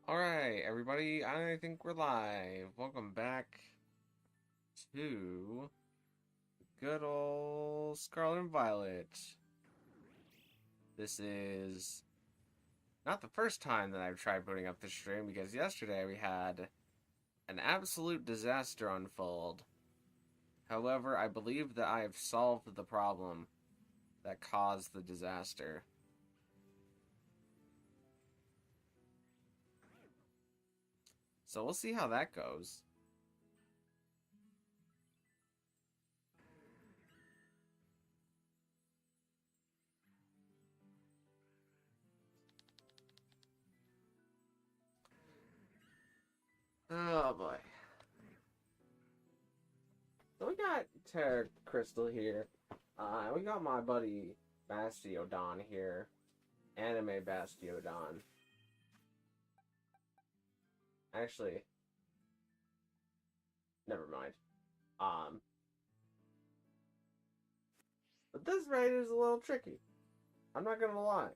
Alright, everybody, I think we're live. Welcome back to good old Scarlet and Violet. This is not the first time that I've tried putting up the stream because yesterday we had an absolute disaster unfold. However, I believe that I have solved the problem that caused the disaster. So we'll see how that goes. Oh boy. So we got Tera Crystal here. We got my buddy Bastiodon here. Anime Bastiodon. Actually, never mind. Um, but this raid is a little tricky. I'm not gonna lie.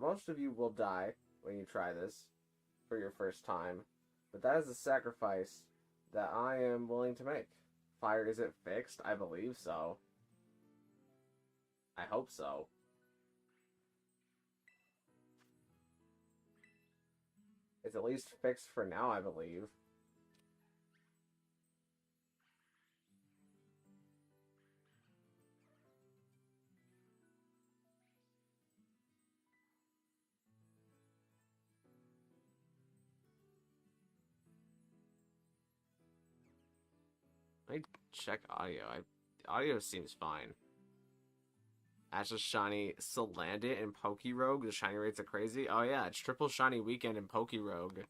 Most of you will die when you try this for your first time, but that is a sacrifice that I am willing to make. Fire, is it fixed? I believe so. I hope so. It's at least fixed for now, I believe. Let me check audio. Audio seems fine. Ash's shiny Salandit and Pokerogue. The shiny rates are crazy. Oh yeah, it's triple shiny weekend in Pokerogue.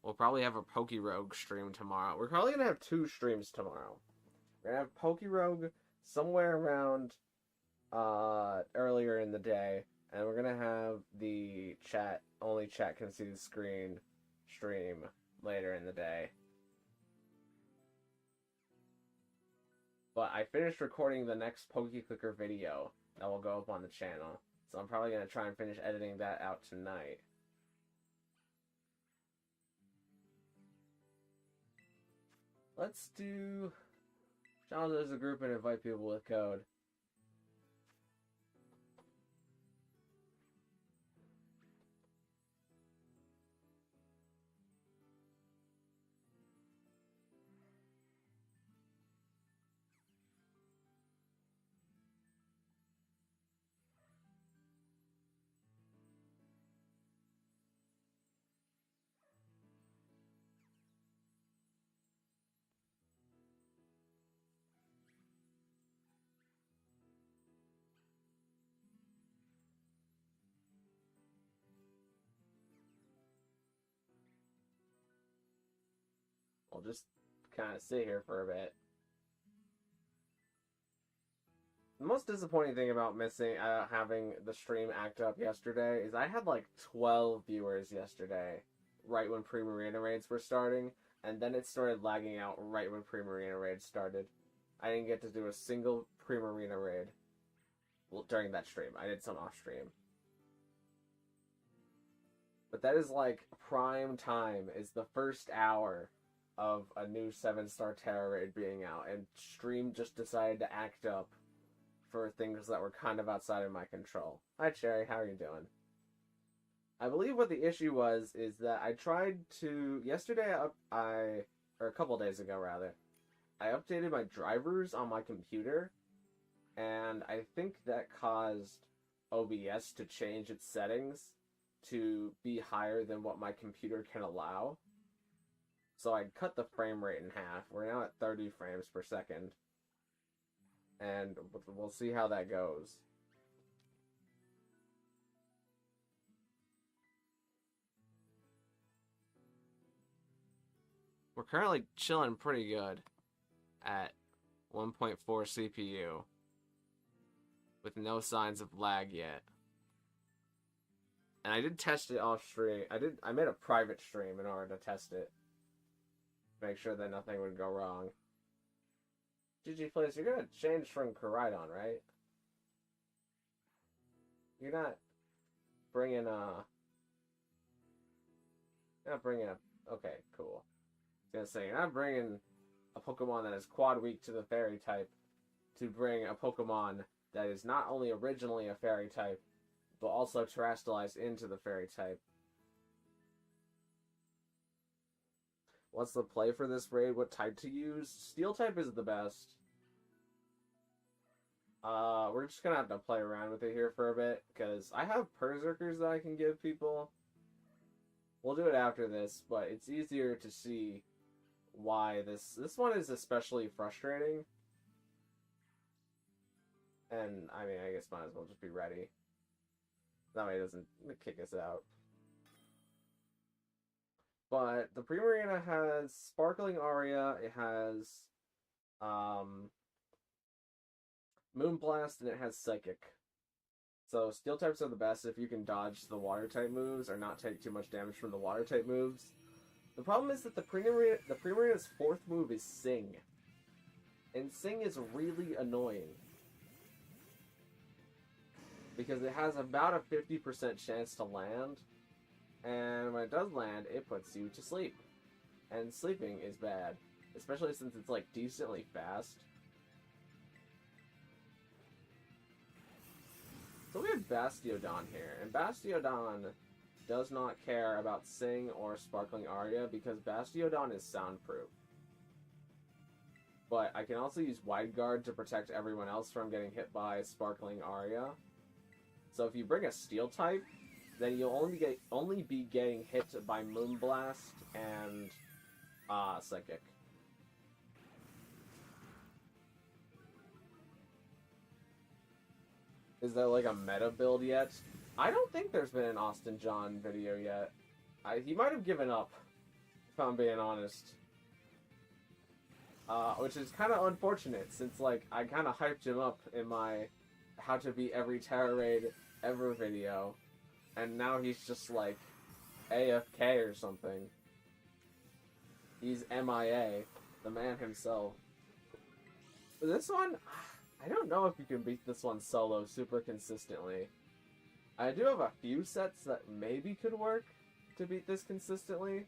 We'll probably have a Pokerogue stream tomorrow. We're probably gonna have two streams tomorrow. We're gonna have Pokerogue somewhere around earlier in the day, and we're gonna have the only chat can see the screen stream later in the day. But I finished recording the next PokeClicker video that will go up on the channel. So I'm probably going to try and finish editing that out tonight. Let's do challenge as a group and invite people with code. I'll just kind of sit here for a bit. The most disappointing thing about missing having the stream act up yesterday is I had like 12 viewers yesterday, right when Primarina raids were starting, and then it started lagging out right when Primarina raids started. I didn't get to do a single Primarina raid during that stream. I did some off stream. But that is like prime time, is the first hour of a new 7-star Tera raid being out, and stream just decided to act up for things that were kind of outside of my control. Hi Cherry, how are you doing? I believe what the issue was is that I tried to yesterday or a couple days ago rather, I updated my drivers on my computer, and I think that caused OBS to change its settings to be higher than what my computer can allow. So I cut the frame rate in half. We're now at 30 frames per second. And we'll see how that goes. We're currently chilling pretty good at 1.4 CPU with no signs of lag yet. And I did test it off stream. I made a private stream in order to test it. Make sure that nothing would go wrong. GG Place, you're gonna change from Koraidon, right? You're not bringing You're not bringing a... Okay, cool. I was gonna say, you're not bringing a Pokemon that is quad weak to the fairy type to bring a Pokemon that is not only originally a fairy type, but also terrestrialized into the fairy type. What's the play for this raid? What type to use? Steel type is the best. We're just gonna have to play around with it here for a bit, because I have Berserkers that I can give people. We'll do it after this, but it's easier to see why this one is especially frustrating. And, I mean, I guess might as well just be ready. That way it doesn't kick us out. But the Primarina has Sparkling Aria, it has Moonblast, and it has Psychic. So Steel types are the best if you can dodge the Water type moves or not take too much damage from the Water type moves. The problem is that the Primarina's fourth move is Sing. And Sing is really annoying. Because it has about a 50% chance to land. And when it does land, it puts you to sleep. And sleeping is bad. Especially since it's, like, decently fast. So we have Bastiodon here. And Bastiodon does not care about Sing or Sparkling Aria because Bastiodon is soundproof. But I can also use Wide Guard to protect everyone else from getting hit by Sparkling Aria. So if you bring a Steel type, then you'll only be getting hit by Moonblast and Psychic. Is there like a meta build yet? I don't think there's been an Austin John video yet. He might have given up, if I'm being honest. Which is kind of unfortunate, since like I kind of hyped him up in my how to beat every Tera raid ever video, and now he's just like AFK or something. He's MIA, the man himself. But this one, I don't know if you can beat this one solo super consistently. I do have a few sets that maybe could work to beat this consistently.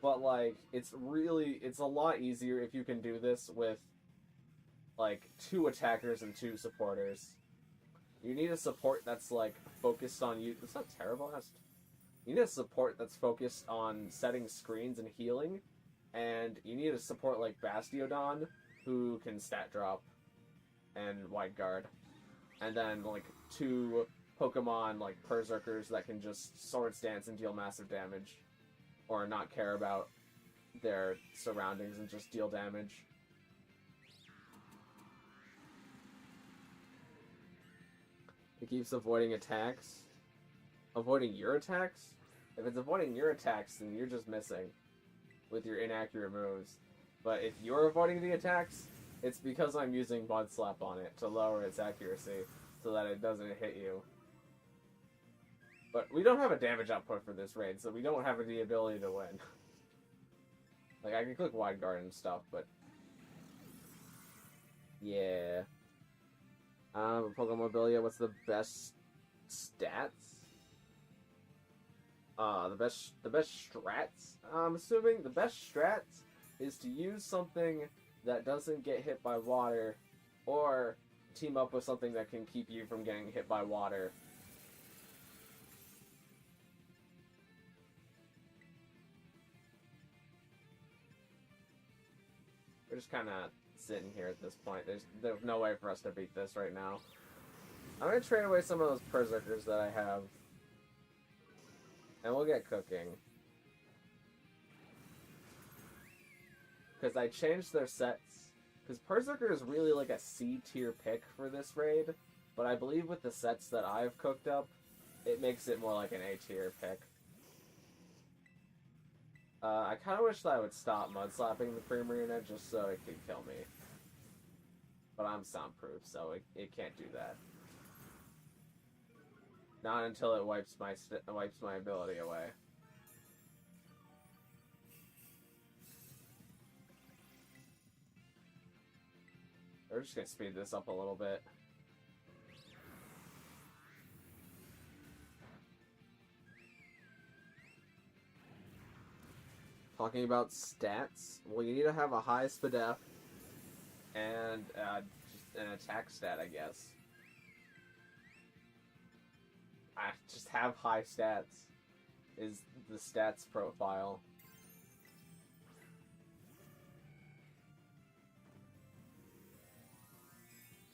But, like, it's a lot easier if you can do this with, like, 2 attackers and 2 supporters. You need a support that's, like, focused on you. It's not terrible. You need a support that's focused on setting screens and healing. And you need a support like Bastiodon, who can stat drop and Wide Guard. And then, like, 2 Pokemon, like Berserkers, that can just Swords Dance and deal massive damage. Or not care about their surroundings and just deal damage. It keeps avoiding attacks. Avoiding your attacks? If it's avoiding your attacks, then you're just missing with your inaccurate moves. But if you're avoiding the attacks, it's because I'm using Mud Slap on it to lower its accuracy so that it doesn't hit you. But we don't have a damage output for this raid, so we don't have the ability to win. Like, I can click Wide Guard and stuff, but... yeah. Pokemon Mobilia, what's the best stats? The best strats, I'm assuming. The best strats is to use something that doesn't get hit by water, or team up with something that can keep you from getting hit by water. We're just kind of sitting here at this point. There's no way for us to beat this right now. I'm going to trade away some of those Berserkers that I have. And we'll get cooking. Because I changed their sets. Because Berserker is really like a C tier pick for this raid. But I believe with the sets that I've cooked up, it makes it more like an A tier pick. I kind of wish that I would stop mud slapping the Primarina just so it could kill me. But I'm soundproof, so it can't do that. Not until it wipes my ability away. We're just gonna speed this up a little bit. Talking about stats, well, you need to have a high SPDF and just an attack stat, I guess. Just have high stats is the stats profile.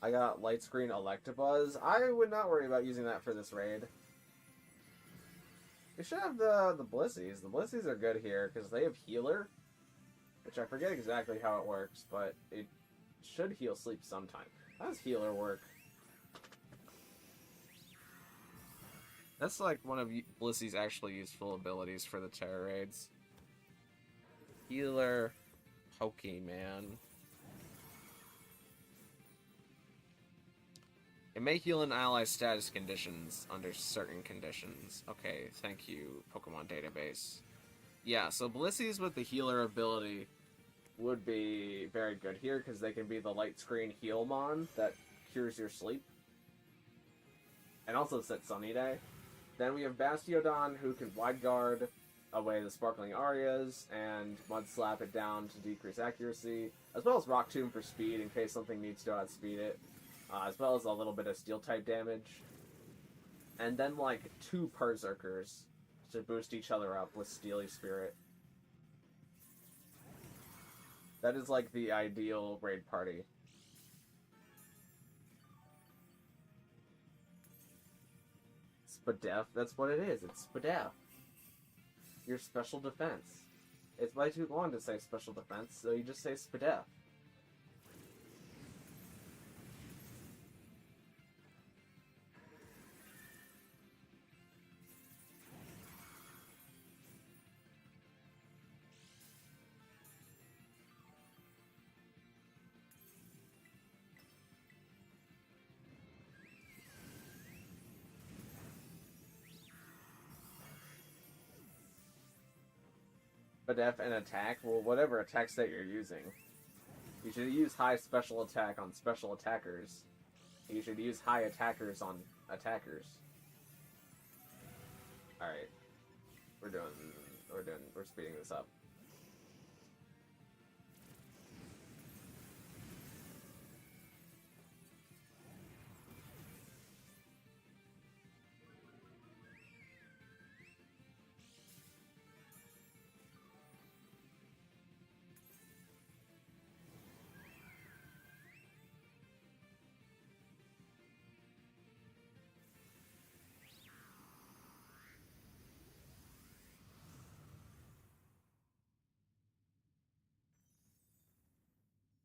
I got Light Screen Electabuzz. I would not worry about using that for this raid. You should have the Blissies. The Blissies are good here because they have Healer, which I forget exactly how it works, but it should heal Sleep sometime. How does Healer work? That's like one of Blissy's actually useful abilities for the Tera raids. Healer Pokemon. It may heal an ally status conditions under certain conditions. Okay, thank you, Pokemon database. Yeah, so Blissey's with the healer ability would be very good here because they can be the light screen heal mon that cures your sleep. And also set Sunny Day. Then we have Bastiodon who can wide guard away the Sparkling Arias and Mud Slap it down to decrease accuracy, as well as Rock Tomb for speed in case something needs to outspeed it. As well as a little bit of Steel-type damage. And then, like, 2 Berserkers to boost each other up with Steely Spirit. That is, like, the ideal raid party. SPDF, that's what it is. It's SPDF. Your special defense. It's way too long to say special defense, so you just say SPDF. Def and attack, well, whatever attack stat you're using. You should use high special attack on special attackers. You should use high attackers on attackers. Alright. We're speeding this up.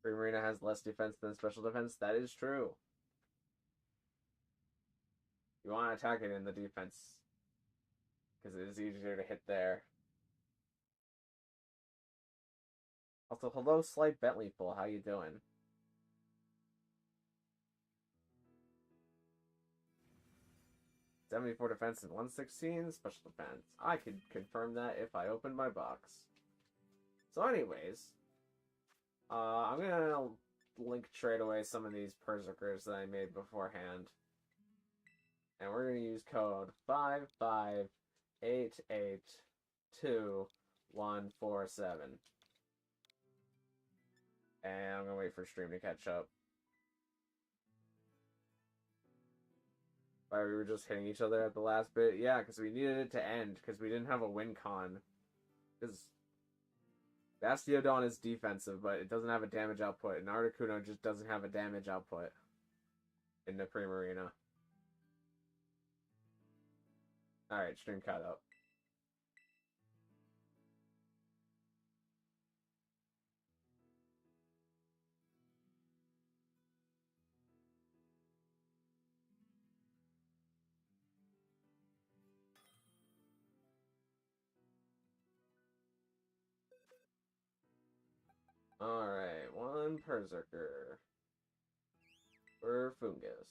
Primarina has less defense than special defense. That is true. You want to attack it in the defense because it is easier to hit there. Also, hello, Slight Bentley Full. How you doing? $74 defense and 116 special defense. I could confirm that if I opened my box. So anyways, I'm gonna link trade away some of these Berserkers that I made beforehand. And we're gonna use code 5588247. And I'm gonna wait for stream to catch up. Why we were just hitting each other at the last bit? Yeah, because we needed it to end, because we didn't have a win con. Because Bastiodon is defensive, but it doesn't have a damage output, and Articuno just doesn't have a damage output in the Primarina. Alright, stream caught up. Alright, 1 Berserker for Fungus.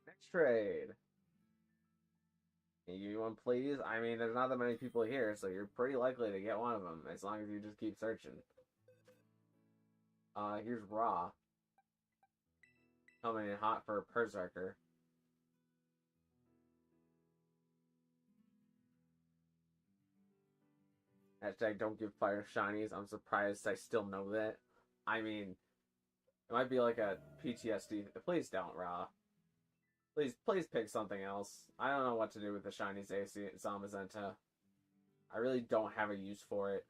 Next trade. You want please? I mean, there's not that many people here, so you're pretty likely to get one of them as long as you just keep searching. Here's Raw. Coming in hot for a Berserker. Hashtag don't give fire shinies. I'm surprised I still know that. I mean, it might be like a PTSD. Please don't, Raw. Please pick something else. I don't know what to do with the shiny Zamazenta. I really don't have a use for it.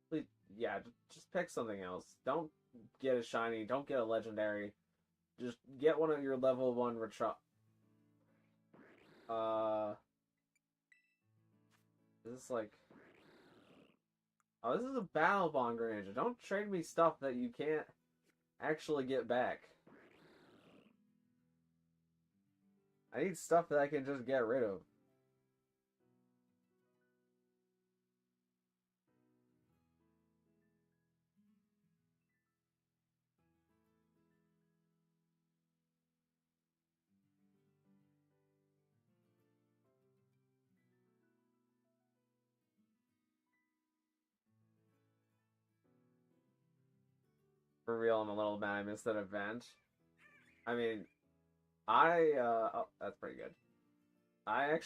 Please, yeah, just pick something else. Don't get a shiny. Don't get a legendary. Just get one of your level 1 retro. Uh, this is like. Oh, this is a battle bond Greninja. Don't trade me stuff that you can't actually get back. I need stuff that I can just get rid of. For real, I'm a little mad I missed that event. I mean, oh, that's pretty good. I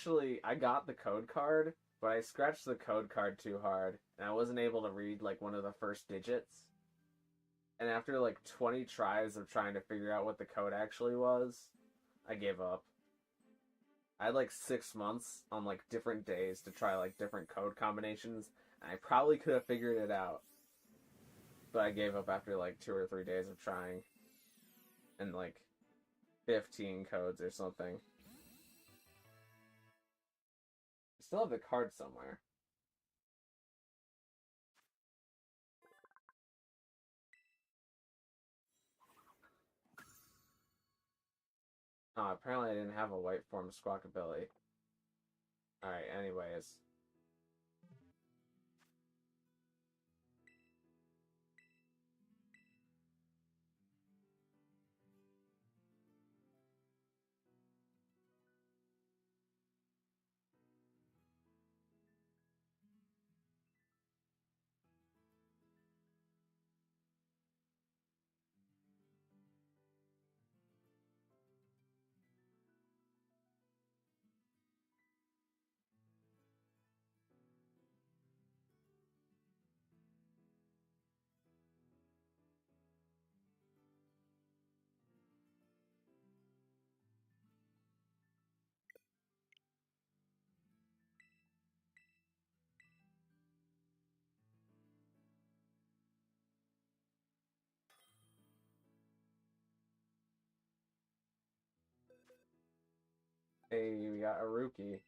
got the code card, but I scratched the code card too hard, and I wasn't able to read, like, one of the first digits. And after, like, 20 tries of trying to figure out what the code actually was, I gave up. I had, like, 6 months on, like, different days to try, like, different code combinations, and I probably could have figured it out. But I gave up after, like, 2 or 3 days of trying. And, like, 15 codes or something. I still have the card somewhere. Oh, apparently I didn't have a white form Squawkabilly. Alright, anyways. Hey, we got a rookie.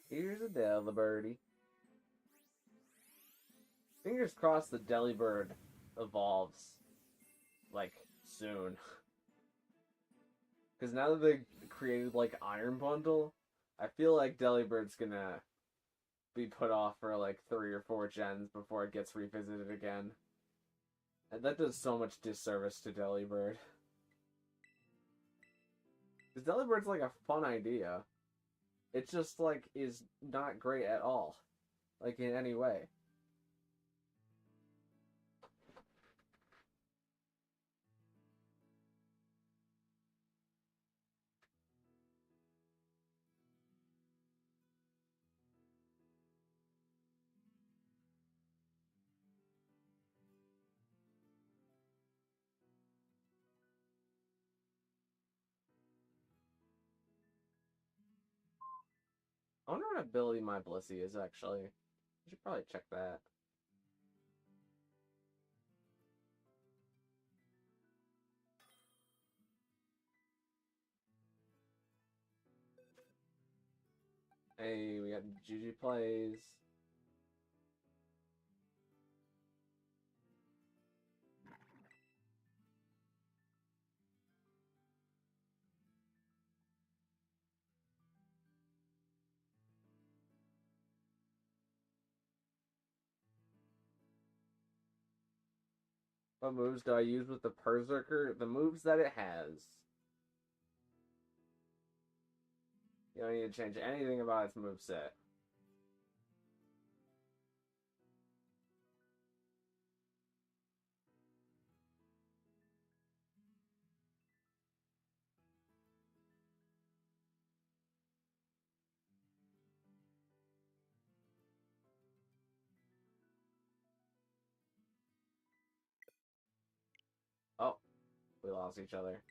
Here's a Delibird. Fingers crossed the Delibird evolves, like, soon. Because now that they created, like, Iron Bundle, I feel like Delibird's gonna be put off for, like, 3 or 4 gens before it gets revisited again. And that does so much disservice to Delibird. Because Delibird's, like, a fun idea. It just, like, is not great at all. Like, in any way. wonder what ability my Blissey is, actually. I should probably check that. Hey, we got GG plays. What moves do I use with the Berserker? The moves that it has. You don't need to change anything about its moveset. Oh, we lost each other.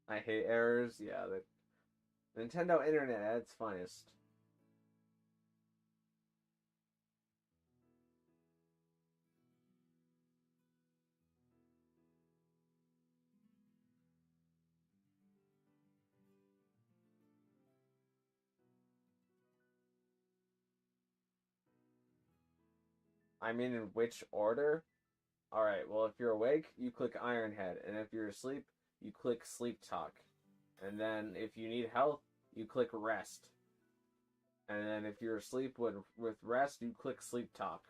I hate errors. Yeah, the Nintendo Internet at its finest. I mean, in which order? Alright, well, if you're awake, you click Ironhead. And if you're asleep, you click Sleep Talk. And then if you need health, you click Rest. And then if you're asleep with Rest, you click Sleep Talk.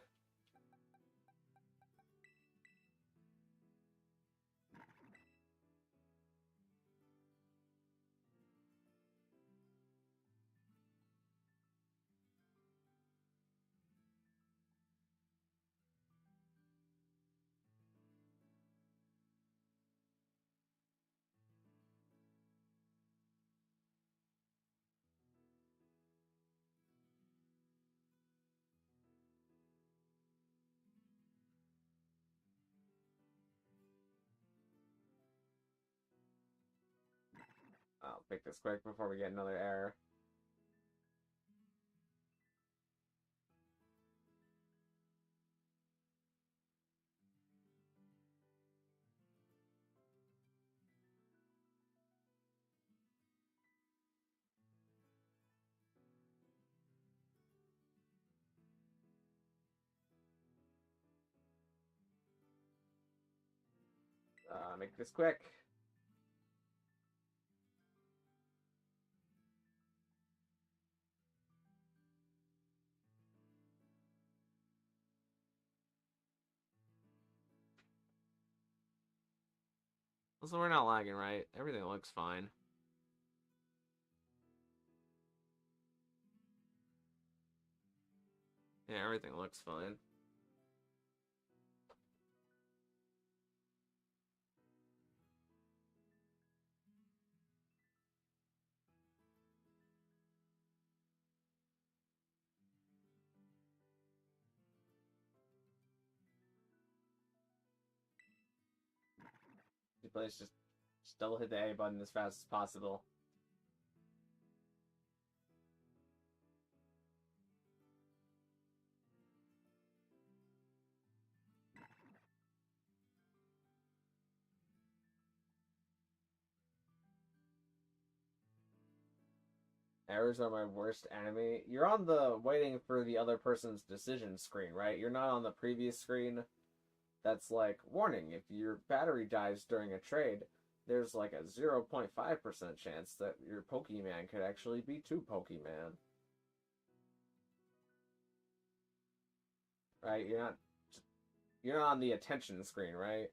I'll pick this quick before we get another error. Make this quick. So we're not lagging, right? Everything looks fine. Yeah, everything looks fine. Please just double hit the A button as fast as possible. Errors are my worst enemy. You're on the waiting for the other person's decision screen, right? You're not on the previous screen. That's like, warning, if your battery dies during a trade, there's like a 0.5% chance that your Pokemon could actually be two Pokemon. Right? You're not on the attention screen, right?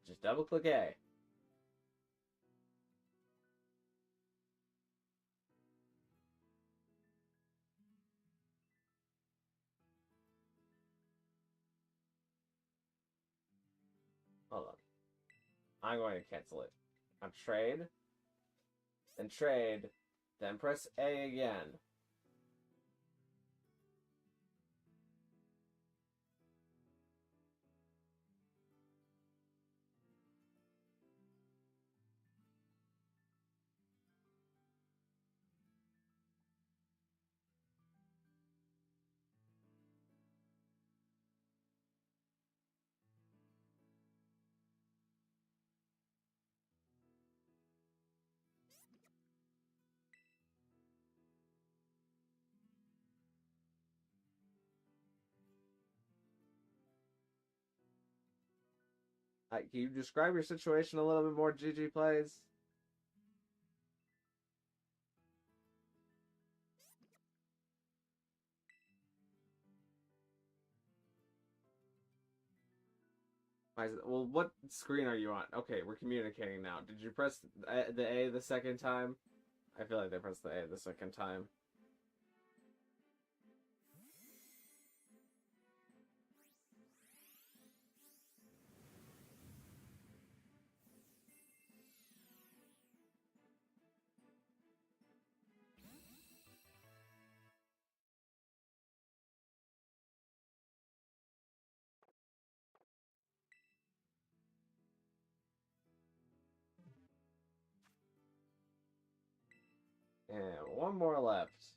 Just double click A. Hold on. I'm going to cancel it. On trade, then press A again. Can you describe your situation a little bit more, GG Plays? Well, what screen are you on? Okay, we're communicating now. Did you press the A the second time? I feel like they pressed the A the second time. And one more left.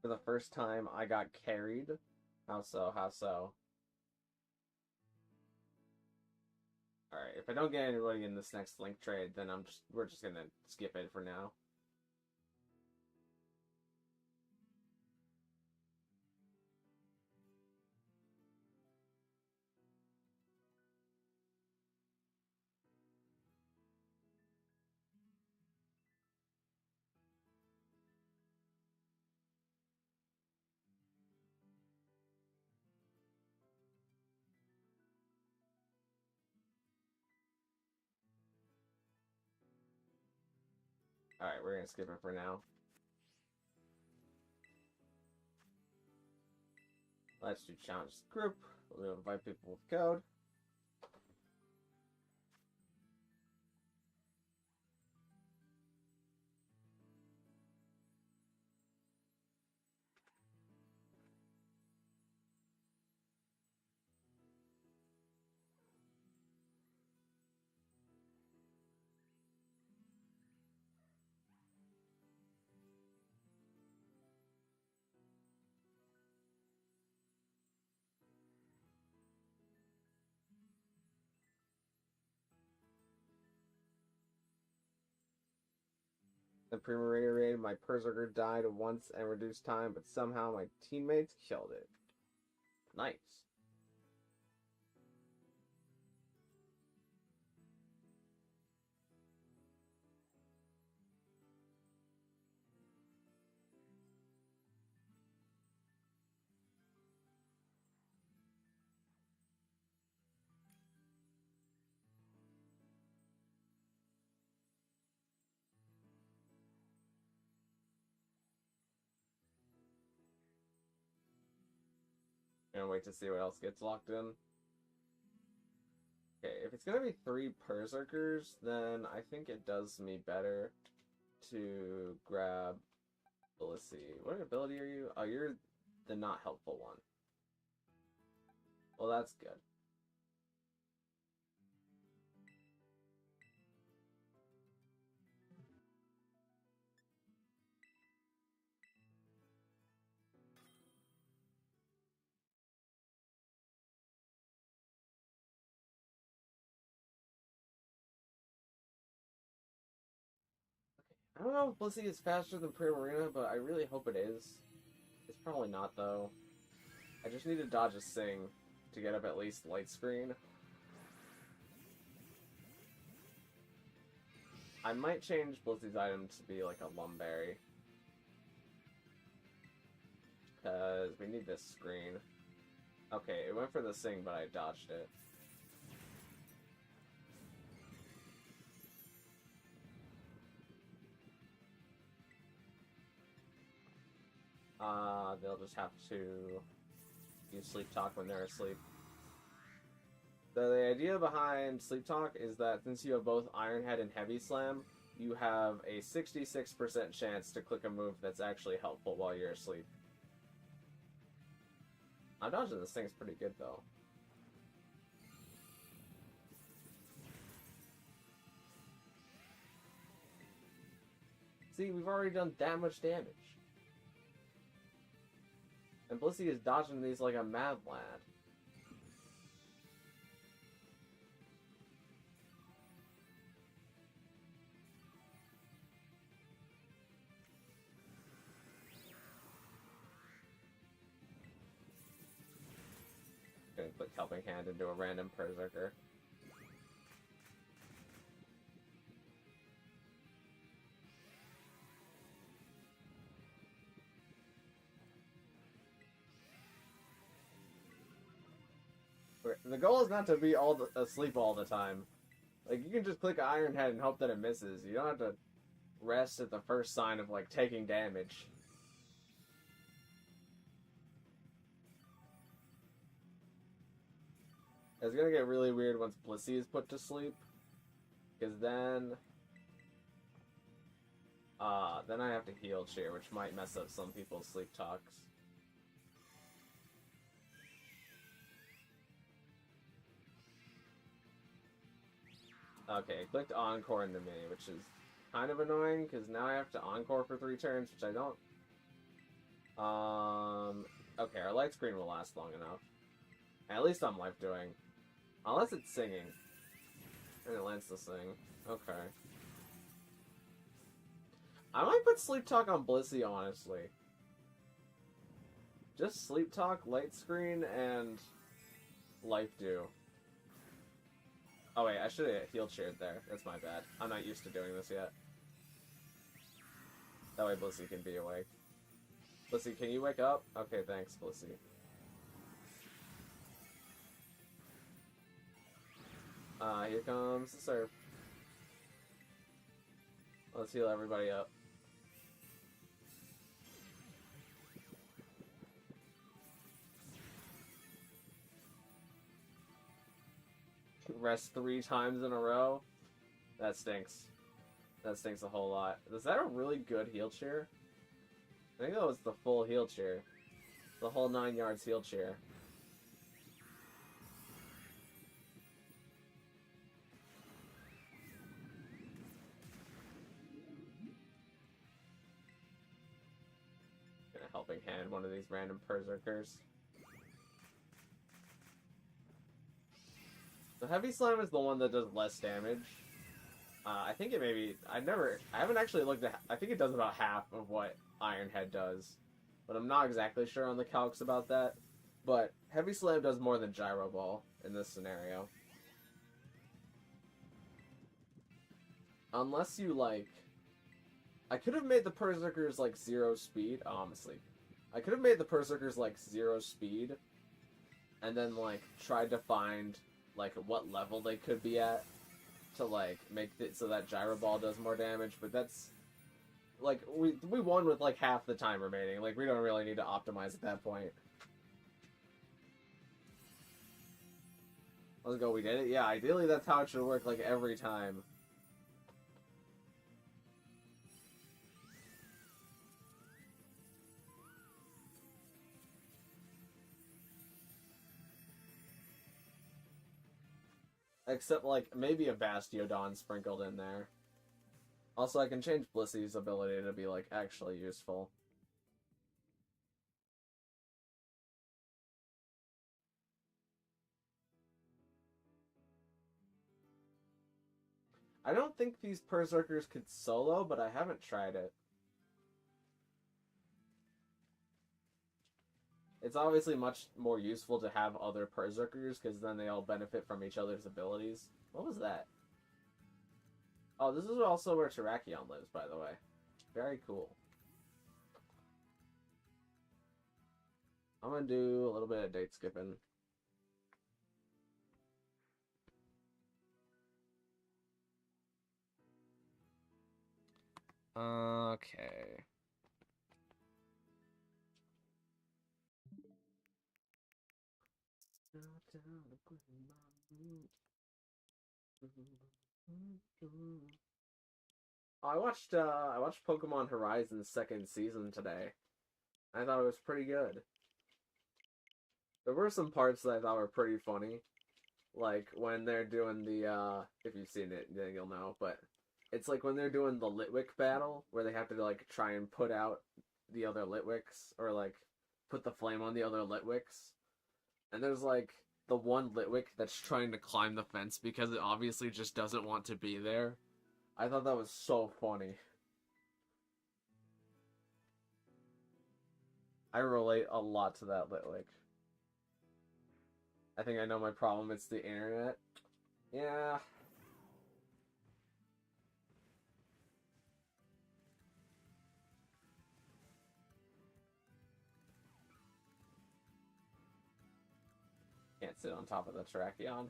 For the first time, I got carried. How so? How so? Alright, if I don't get anybody in this next link trade, then we're just gonna skip it for now. Alright, we're gonna skip it for now. Let's do challenge group. We'll invite people with code. The Primarina raid, my Berserker died once and reduced time, but somehow my teammates killed it. Nice. Gonna wait to see what else gets locked in. Okay, if it's gonna be 3 Berserkers, then I think it does me better to grab... Let's see, what ability are you? Oh, you're the not helpful one. Well, that's good. I don't know if Blissey is faster than Primarina, but I really hope it is. It's probably not, though. I just need to dodge a Sing to get up at least Light Screen. I might change Blissey's item to be like a Lumberry. Because we need this screen. Okay, it went for the Sing, but I dodged it. They'll just have to use Sleep Talk when they're asleep. The idea behind Sleep Talk is that since you have both Iron Head and Heavy Slam, you have a 66% chance to click a move that's actually helpful while you're asleep. I'm dodging this thing's pretty good, though. See, we've already done that much damage. And Blissey is dodging these like a mad lad. Gonna click Helping Hand into a random Berserker. The goal is not to be asleep all the time. Like, you can just click Iron Head and hope that it misses. You don't have to rest at the first sign of, like, taking damage. It's gonna get really weird once Blissey is put to sleep. Because then I have to heal cheer, which might mess up some people's sleep talks. Okay, it clicked Encore into me, which is kind of annoying, because now I have to Encore for 3 turns, which I don't... Okay, our light screen will last long enough. At least I'm life doing. Unless it's singing. And it lands to sing. Okay. I might put Sleep Talk on Blissey, honestly. Just Sleep Talk, light screen, and life do. Oh wait, I should have healed cheered there. That's my bad. I'm not used to doing this yet. That way Blissey can be awake. Blissey, can you wake up? Okay, thanks, Blissey. Here comes the surf. Let's heal everybody up. Rest 3 times in a row? That stinks. That stinks a whole lot. Is that a really good heal cheer? I think that was the full heal cheer. The whole 9 yards heal cheer. Gonna Helping Hand one of these random Berserkers. The Heavy Slam is the one that does less damage. I think it maybe... I haven't actually looked at... I think it does about half of what Iron Head does. But I'm not exactly sure on the calcs about that. But Heavy Slam does more than Gyro Ball in this scenario. Unless you, like... I could have made the Berserkers, like, 0 speed. Oh, I'm asleep. I could have made the Berserkers, like, 0 speed. And then, like, tried to find... like what level they could be at to like make it so that Gyro Ball does more damage, but that's like we won with like half the time remaining. Like we don't really need to optimize at that point. Let's go, we did it. Yeah, ideally that's how it should work, like, every time. Except, like, maybe a Bastiodon sprinkled in there. Also, I can change Blissy's ability to be, like, actually useful. I don't think these Berserkers could solo, but I haven't tried it. It's obviously much more useful to have other Berserkers, because then they all benefit from each other's abilities. What was that? Oh, this is also where Terrakion lives, by the way. Very cool. I'm gonna do a little bit of date skipping. Okay. I watched Pokemon Horizon's second season today. I thought it was pretty good. There were some parts that I thought were pretty funny. Like when they're doing the if you've seen it, then you'll know, but it's like when they're doing the Litwick battle where they have to like try and put out the other Litwicks or like put the flame on the other Litwicks. And there's like the one Litwick that's trying to climb the fence because it obviously just doesn't want to be there. I thought that was so funny. I relate a lot to that Litwick. I think I know my problem. It's the internet. Yeah. Can't sit on top of the Terrakion.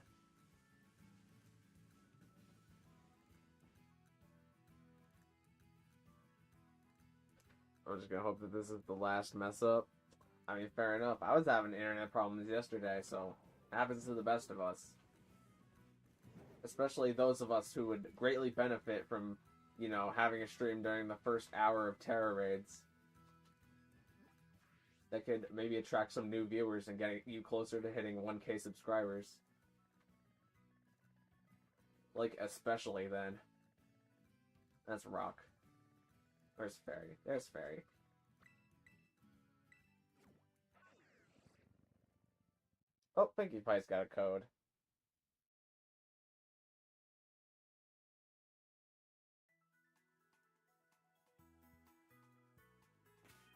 I'm just gonna hope that this is the last mess up. I mean, fair enough. I was having internet problems yesterday, so it happens to the best of us. Especially those of us who would greatly benefit from, you know, having a stream during the first hour of Tera raids. That could maybe attract some new viewers and get you closer to hitting 1K subscribers. Like, especially then. That's rock. Where's Fairy? There's Fairy. Oh, Pinkie Pie's got a code.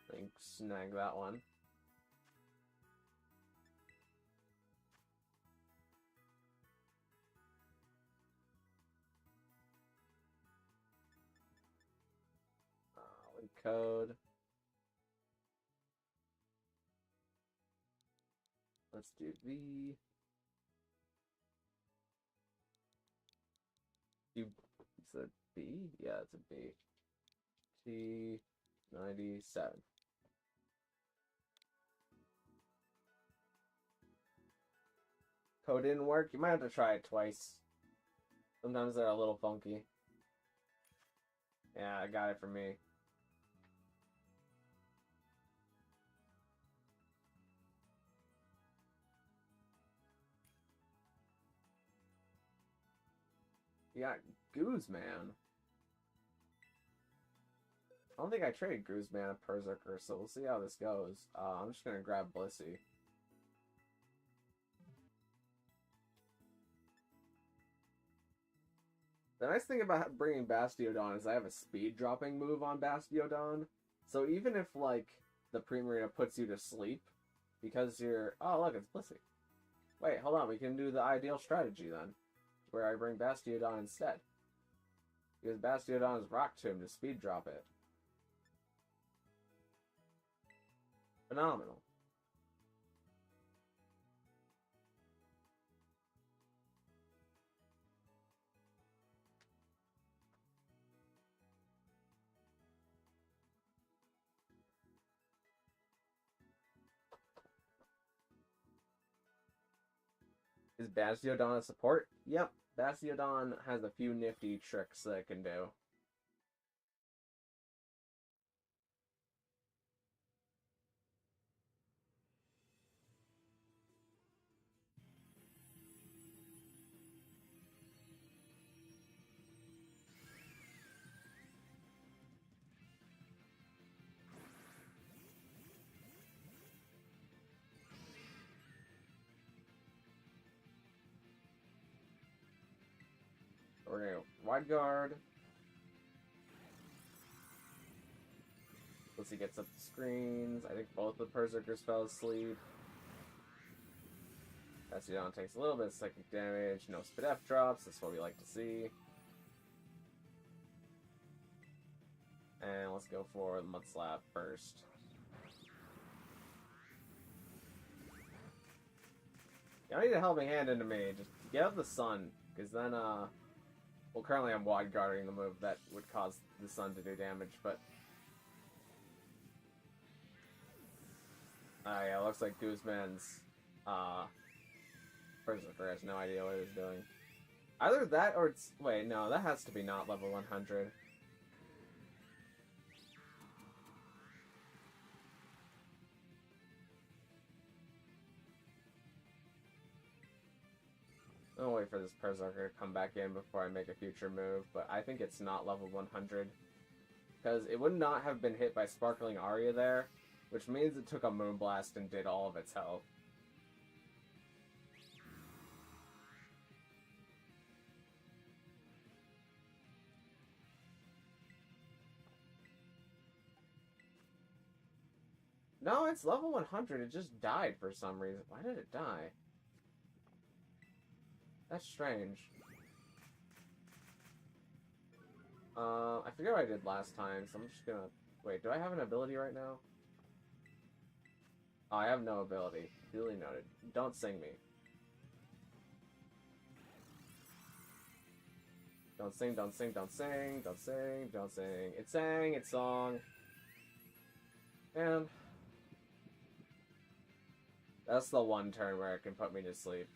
I think snag that one. Code. Let's do V. It's a B? Yeah, it's a B. T97. Code didn't work? You might have to try it twice. Sometimes they're a little funky. Yeah, I got it for me. You got Guzman. I don't think I traded Guzman a Berserker, so we'll see how this goes. I'm just gonna grab Blissey. The nice thing about bringing Bastiodon is I have a speed dropping move on Bastiodon. So even if, like, the Primarina puts you to sleep, because you're... Oh, look, it's Blissey. Wait, hold on, we can do the ideal strategy then, where I bring Bastiodon instead. Because Bastiodon is Rock Tomb to speed drop it. Phenomenal. Is Bastiodon a support? Yep, Bastiodon has a few nifty tricks that it can do. We're gonna go Wide Guard. Once he gets up the screens, I think both the Berserkers fell asleep. Bastiodon takes a little bit of psychic damage, no Spit F drops, that's what we like to see. And let's go for the Mud Slap first. You don't need a helping hand into me, just get out the sun, because then, well, currently I'm wide guarding the move that would cause the sun to do damage, but... yeah, it looks like Guzman's, Berserker has no idea what he's doing. Either that or it's... Wait, no, that has to be not level 100. I'll wait for this Berserker to come back in before I make a future move, but I think it's not level 100. Because it would not have been hit by Sparkling Aria there, which means it took a Moonblast and did all of its health. No, it's level 100. It just died for some reason. Why did it die? That's strange. I forget what I did last time, so I'm just gonna... Wait, do I have an ability right now? Oh, I have no ability. Duly noted. Don't sing me. Don't sing, don't sing, don't sing, don't sing, don't sing. It sang, it song. And... that's the one turn where it can put me to sleep.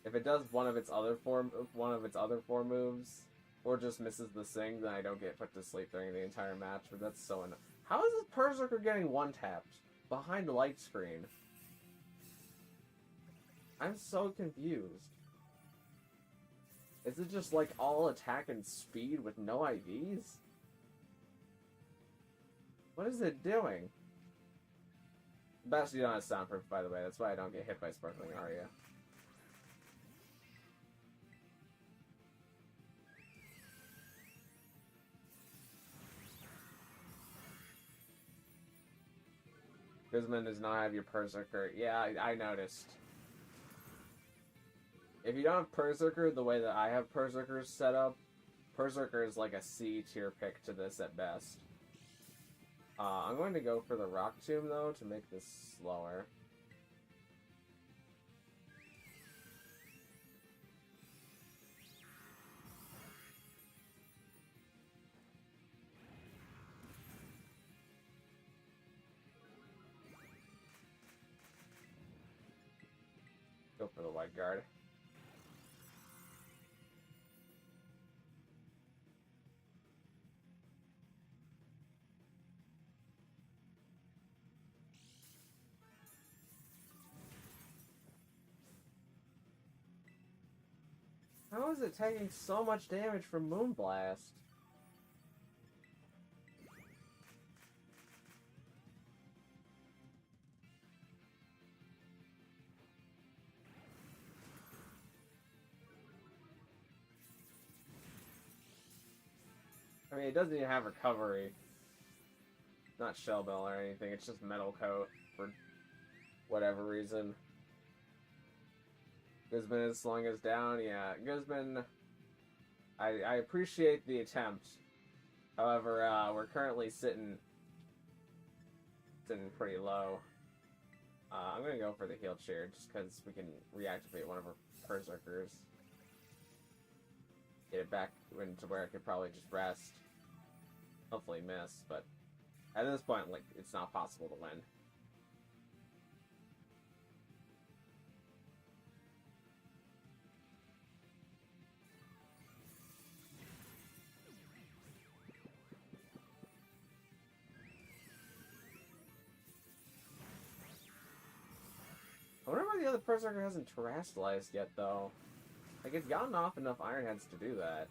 If it does one of its other four moves, or just misses the sing, then I don't get put to sleep during the entire match. But that's so annoying. How is this Berserker getting one tapped behind the light screen? I'm so confused. Is it just like all attack and speed with no IVs? What is it doing? Bastiodon is soundproof, by the way. That's why I don't get hit by Sparkling Aria. Guzman does not have your Berserker. Yeah, I noticed. If you don't have Berserker the way that I have Berserkers set up, Berserker is like a C tier pick to this at best. I'm going to go for the Rock Tomb, though, to make this slower. Go for the Wide Guard. How is it taking so much damage from Moonblast? I mean, it doesn't even have recovery. Not Shell Bell or anything, it's just Metal Coat for whatever reason. Guzman is slowing us down. Yeah, Guzman, I appreciate the attempt. However, we're currently sitting pretty low. I'm going to go for the Heal Cheer just because we can reactivate one of our Berserkers. Get it back into where I could probably just rest. Hopefully miss, but at this point, like, it's not possible to win. the Berserker hasn't terrestrialized yet, though. Like, it's gotten off enough Iron Heads to do that.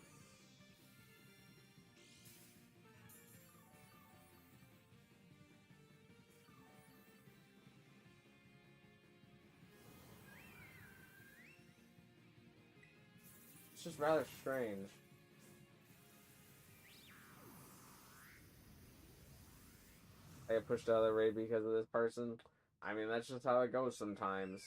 It's just rather strange. I get pushed out of the raid because of this person. I mean, that's just how it goes sometimes.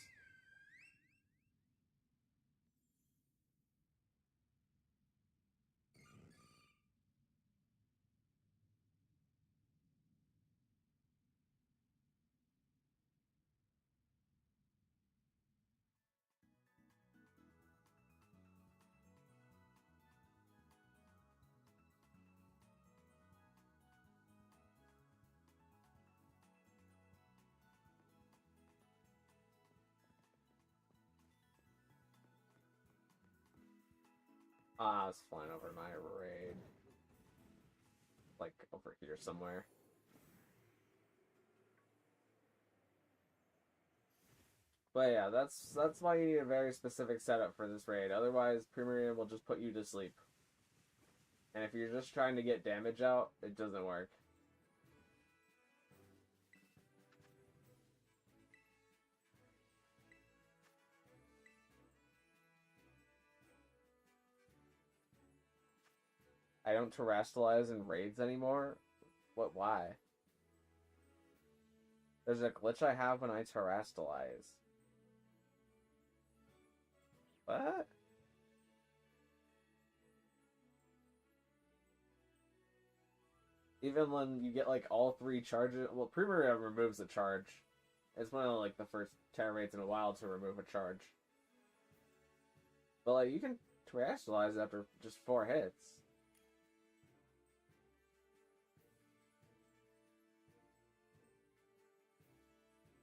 Ah, I was flying over my raid. Like, over here somewhere. But yeah, that's why you need a very specific setup for this raid. Otherwise, Primarina will just put you to sleep. And if you're just trying to get damage out, it doesn't work. I don't terrestrialize in raids anymore? What, why? There's a glitch I have when I terrestrialize. What? Even when you get like all 3 charges, well, Primarina removes a charge. It's one of like the first Tera raids in a while to remove a charge. But like you can terrestrialize after just 4 hits.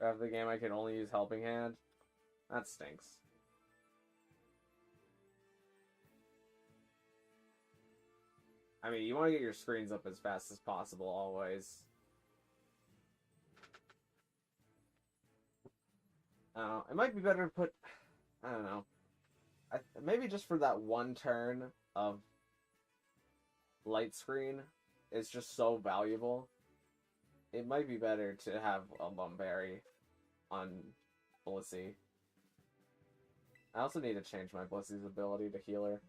After the game, I can only use Helping Hand. That stinks. I mean, you want to get your screens up as fast as possible, always. It might be better to put... I don't know. Maybe just for that one turn of light screen, it's just so valuable. It might be better to have a Lumberry on Blissey. I also need to change my Blissey's ability to healer.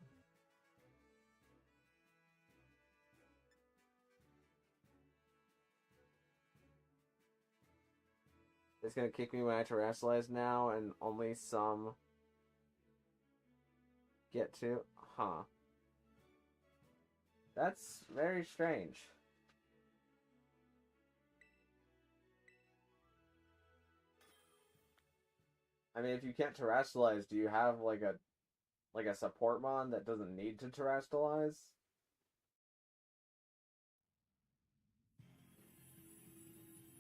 It's gonna kick me when I terrestrialize now, and only some get to. Huh. That's very strange. I mean, if you can't terrestrialize, do you have like a support mon that doesn't need to terrestrialize?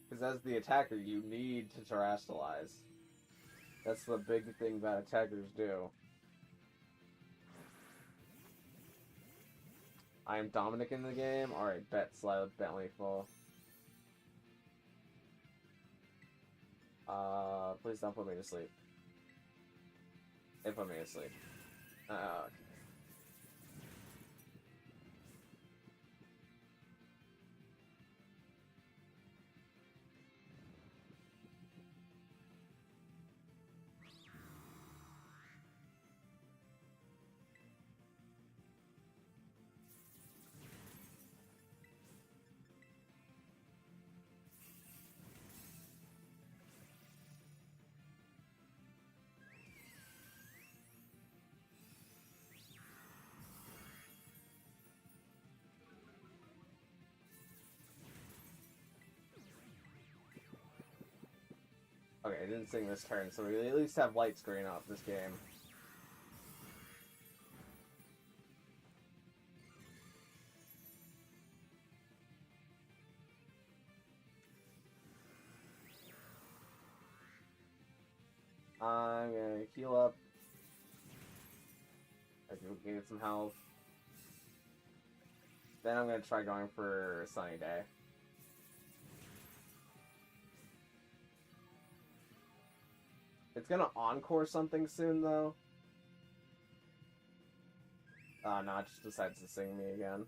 Because as the attacker, you need to terrestrialize. That's the big thing that attackers do. I am Dominic in the game. Alright, bet Slyla Bentley full. Please don't put me to sleep. It put me to sleep. Okay. Okay, I didn't sing this turn, so we at least have light screen up this game. I'm gonna heal up. I can get some health. Then I'm gonna try going for Sunny Day. It's gonna encore something soon, though. Oh, no, it just decides to sing me again.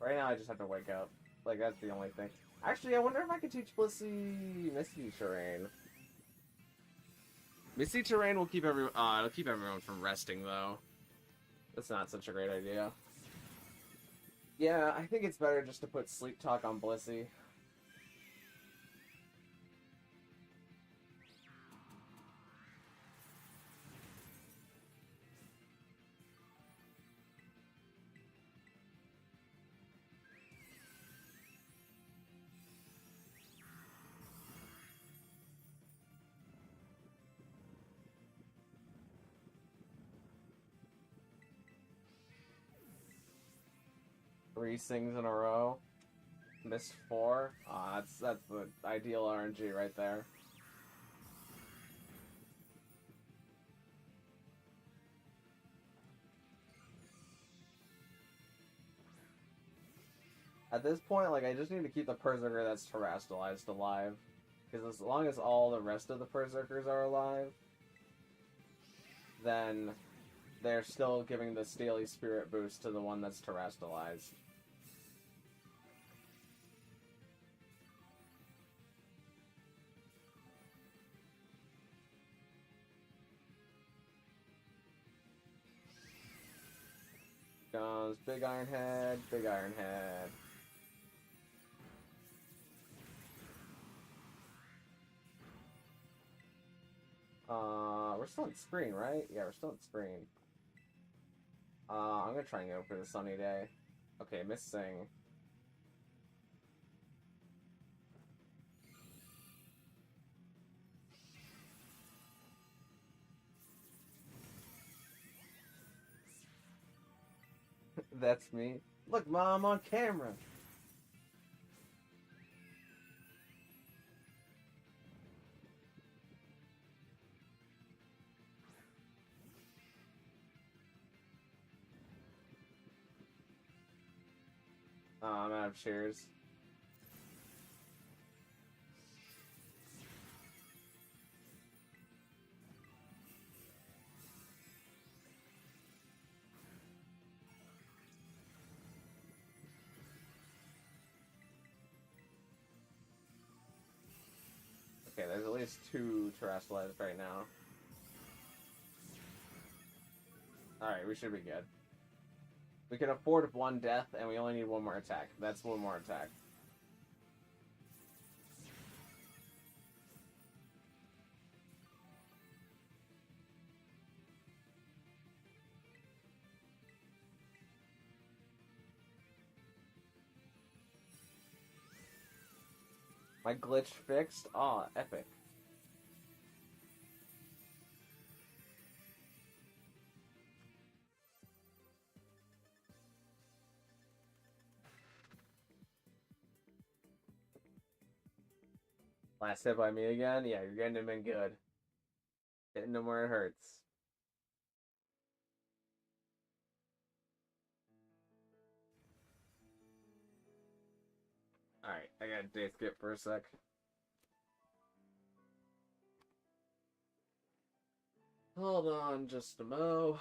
Right now, I just have to wake up. Like, that's the only thing. Actually, I wonder if I could teach Blissey Misty Terrain. Misty Terrain will keep everyone. It'll keep everyone from resting, though. That's not such a great idea. Yeah, I think it's better just to put Sleep Talk on Blissey. Three sings in a row. Missed 4. That's the ideal RNG right there. At this point, like, I just need to keep the Berserker that's terrestrialized alive. Because as long as all the rest of the Berserkers are alive, then they're still giving the Steely Spirit boost to the one that's terrestrialized. Goes Big Iron Head, Big Iron Head. We're still on screen, right? Yeah, we're still on screen. I'm gonna try and go for the sunny day. Okay, missing. That's me. Look, Mom, on camera. I'm out of cheers. Okay, there's at least 2 terrestrialized right now. Alright, we should be good. We can afford 1 death, and we only need 1 more attack. That's 1 more attack. My glitch fixed? Aw, epic. Last hit by me again? Yeah, you're getting him in good. Hitting him where it hurts. Alright, I gotta day skip for a sec. Hold on just a mo.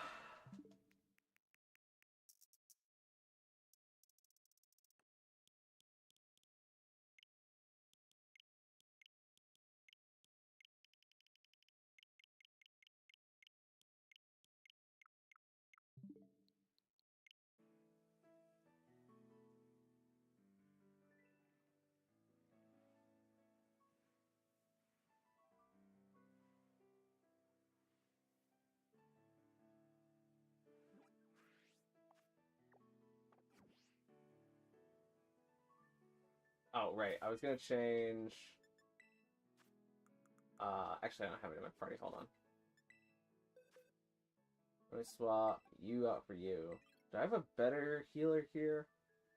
Oh, right. I was gonna change... actually, I don't have it in my party. Hold on. Let me swap you out for you. Do I have a better healer here?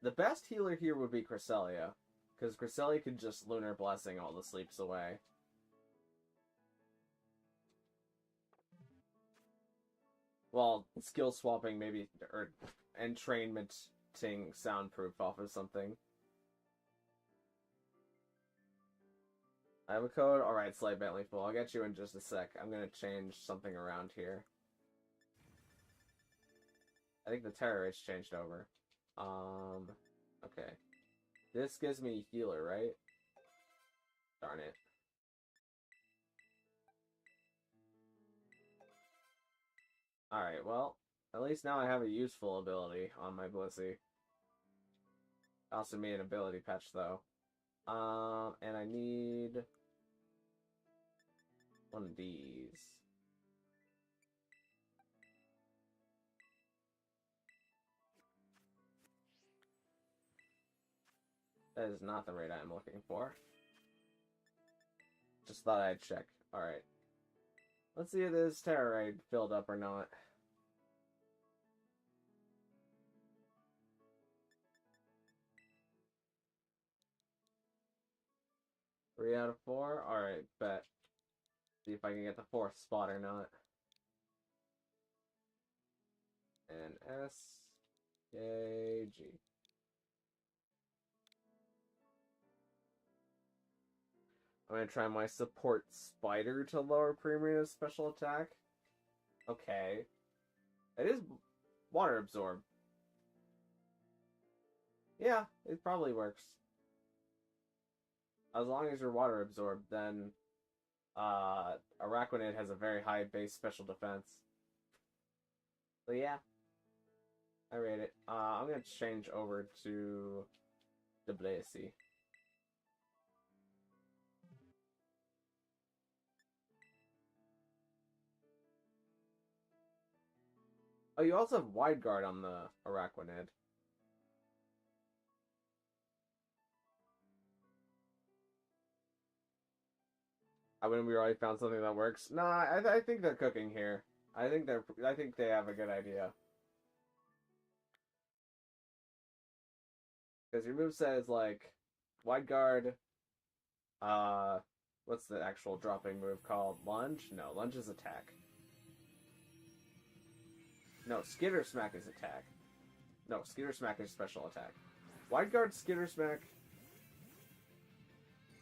The best healer here would be Cresselia. Because Cresselia could just Lunar Blessing all the sleeps away. Well, skill swapping maybe, or entrainmenting soundproof off of something. I have a code? Alright, Slay Bentley Fool. I'll get you in just a sec. I'm gonna change something around here. I think the Tera rate's changed over. Okay. This gives me healer, right? Darn it. Alright, well, at least now I have a useful ability on my Blissey. Also made an ability patch, though. And I need one of these. That is not the rate I'm looking for. Just thought I'd check. Alright. Let's see if this Tera raid filled up or not. Three out of 4? Alright, bet. See if I can get the 4th spot or not. And S, K, G. I'm gonna try my support spider to lower Primarina's special attack. Okay. It is water absorb. Yeah, it probably works. As long as you're water absorbed, then Araquanid has a very high base special defense. So yeah, I rate it. I'm gonna change over to the Blissey. Oh, you also have Wide Guard on the Araquanid. I mean, we already found something that works. Nah, I think they're cooking here. I think they have a good idea. Because your moveset is like Wide Guard. What's the actual dropping move called? Lunge? No, lunge is attack. No, Skitter Smack is attack. No, Skitter Smack is special attack. Wide Guard, Skitter Smack.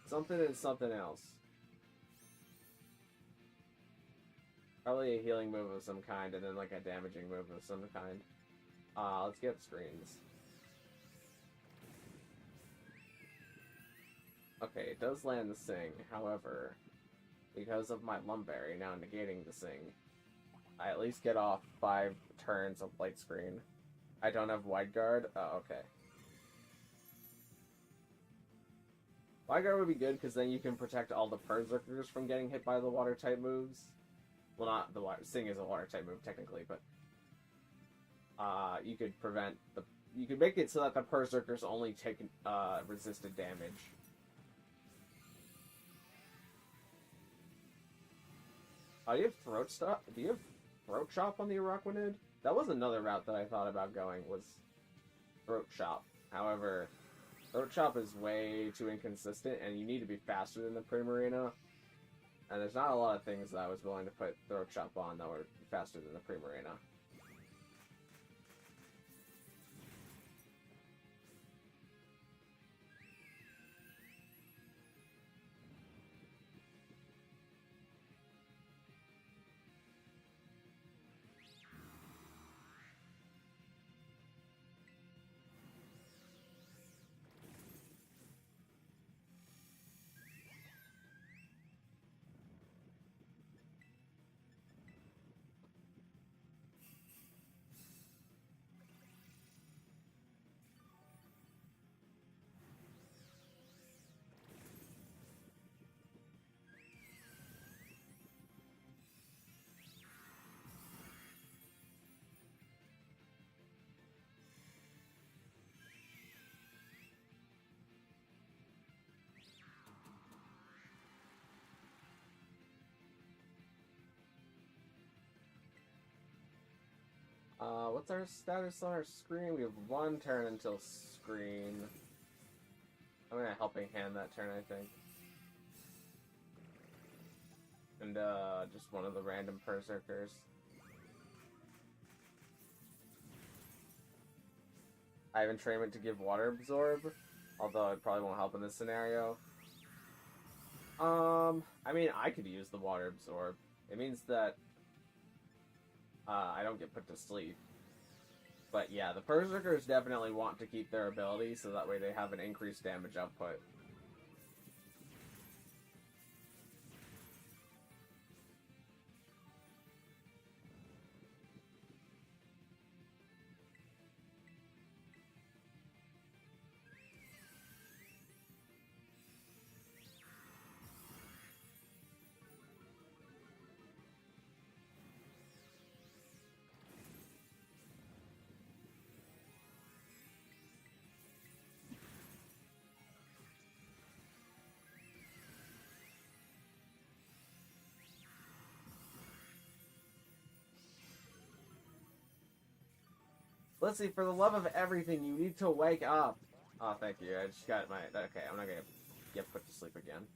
Something and something else. Probably a healing move of some kind, and then like a damaging move of some kind. Let's get screens. Okay, it does land the Sing, however, because of my Lumberry now negating the Sing, I at least get off 5 turns of light screen. I don't have Wide Guard? Oh, okay. Wide Guard would be good, because then you can protect all the Berserkers from getting hit by the water-type moves. Well, not the water. Sing is a water-type move, technically, but you could prevent the... You could make it so that the Berserkers only take resisted damage. Do you have Throat Stop? Do you have Throat Chop on the Araquanid? That was another route that I thought about going, was Throat Chop. However, Throat Chop is way too inconsistent, and you need to be faster than the Primarina. And there's not a lot of things that I was willing to put Throat Chop on that were faster than the Primarina. What's our status on our screen? We have 1 turn until screen. I'm gonna helping hand that turn, I think. And, just one of the random Berserkers. I have entrainment to give water absorb, although it probably won't help in this scenario. I mean, I could use the water absorb. It means that I don't get put to sleep. But yeah, the Berserkers definitely want to keep their ability so that way they have an increased damage output. Let's see, for the love of everything, you need to wake up. Oh, thank you. I just got my... Okay, I'm not gonna get put to sleep again.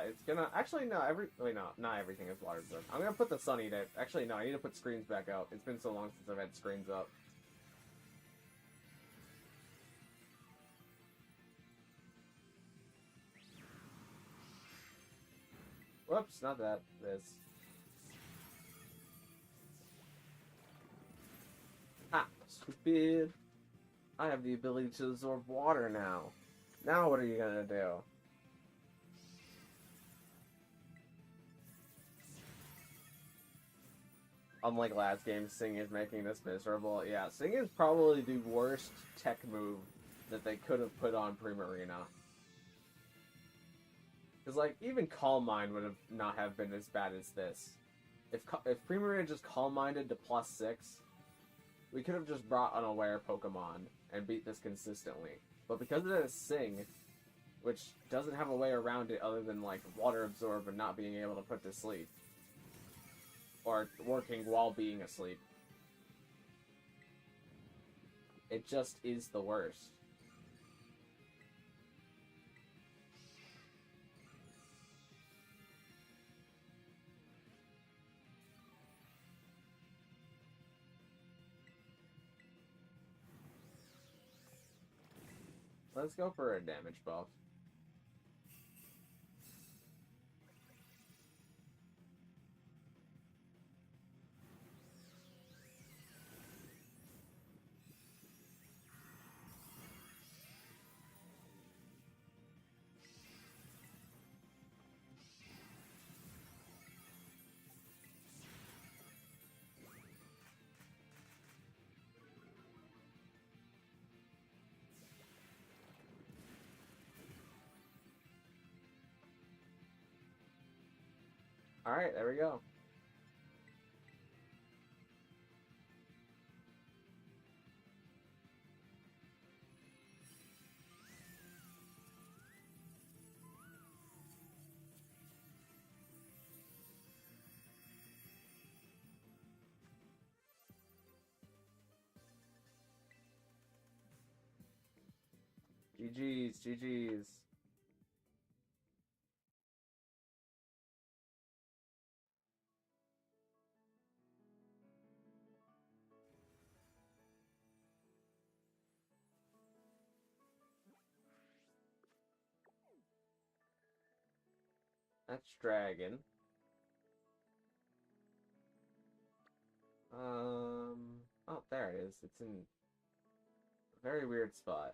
It's gonna... Actually, no, Wait, no, not everything is water absorbed. I'm gonna put the sunny to... Actually, no, I need to put screens back up. It's been so long since I've had screens up. Whoops, not that. This. Ah, stupid. I have the ability to absorb water now. Now what are you gonna do? Unlike last game, Sing is making this miserable. Yeah, Sing is probably the worst tech move that they could have put on Primarina. Because, like, even Calm Mind would have not have been as bad as this. If Primarina just Calm Minded to +6, we could have just brought Unaware Pokemon and beat this consistently. But because it has Sing, which doesn't have a way around it other than, like, Water Absorb and not being able to put to sleep. Or working while being asleep. It just is the worst. Let's go for a damage buff. Alright, there we go. GG's, GG's. That's Dragon. Oh, there it is. It's in a very weird spot.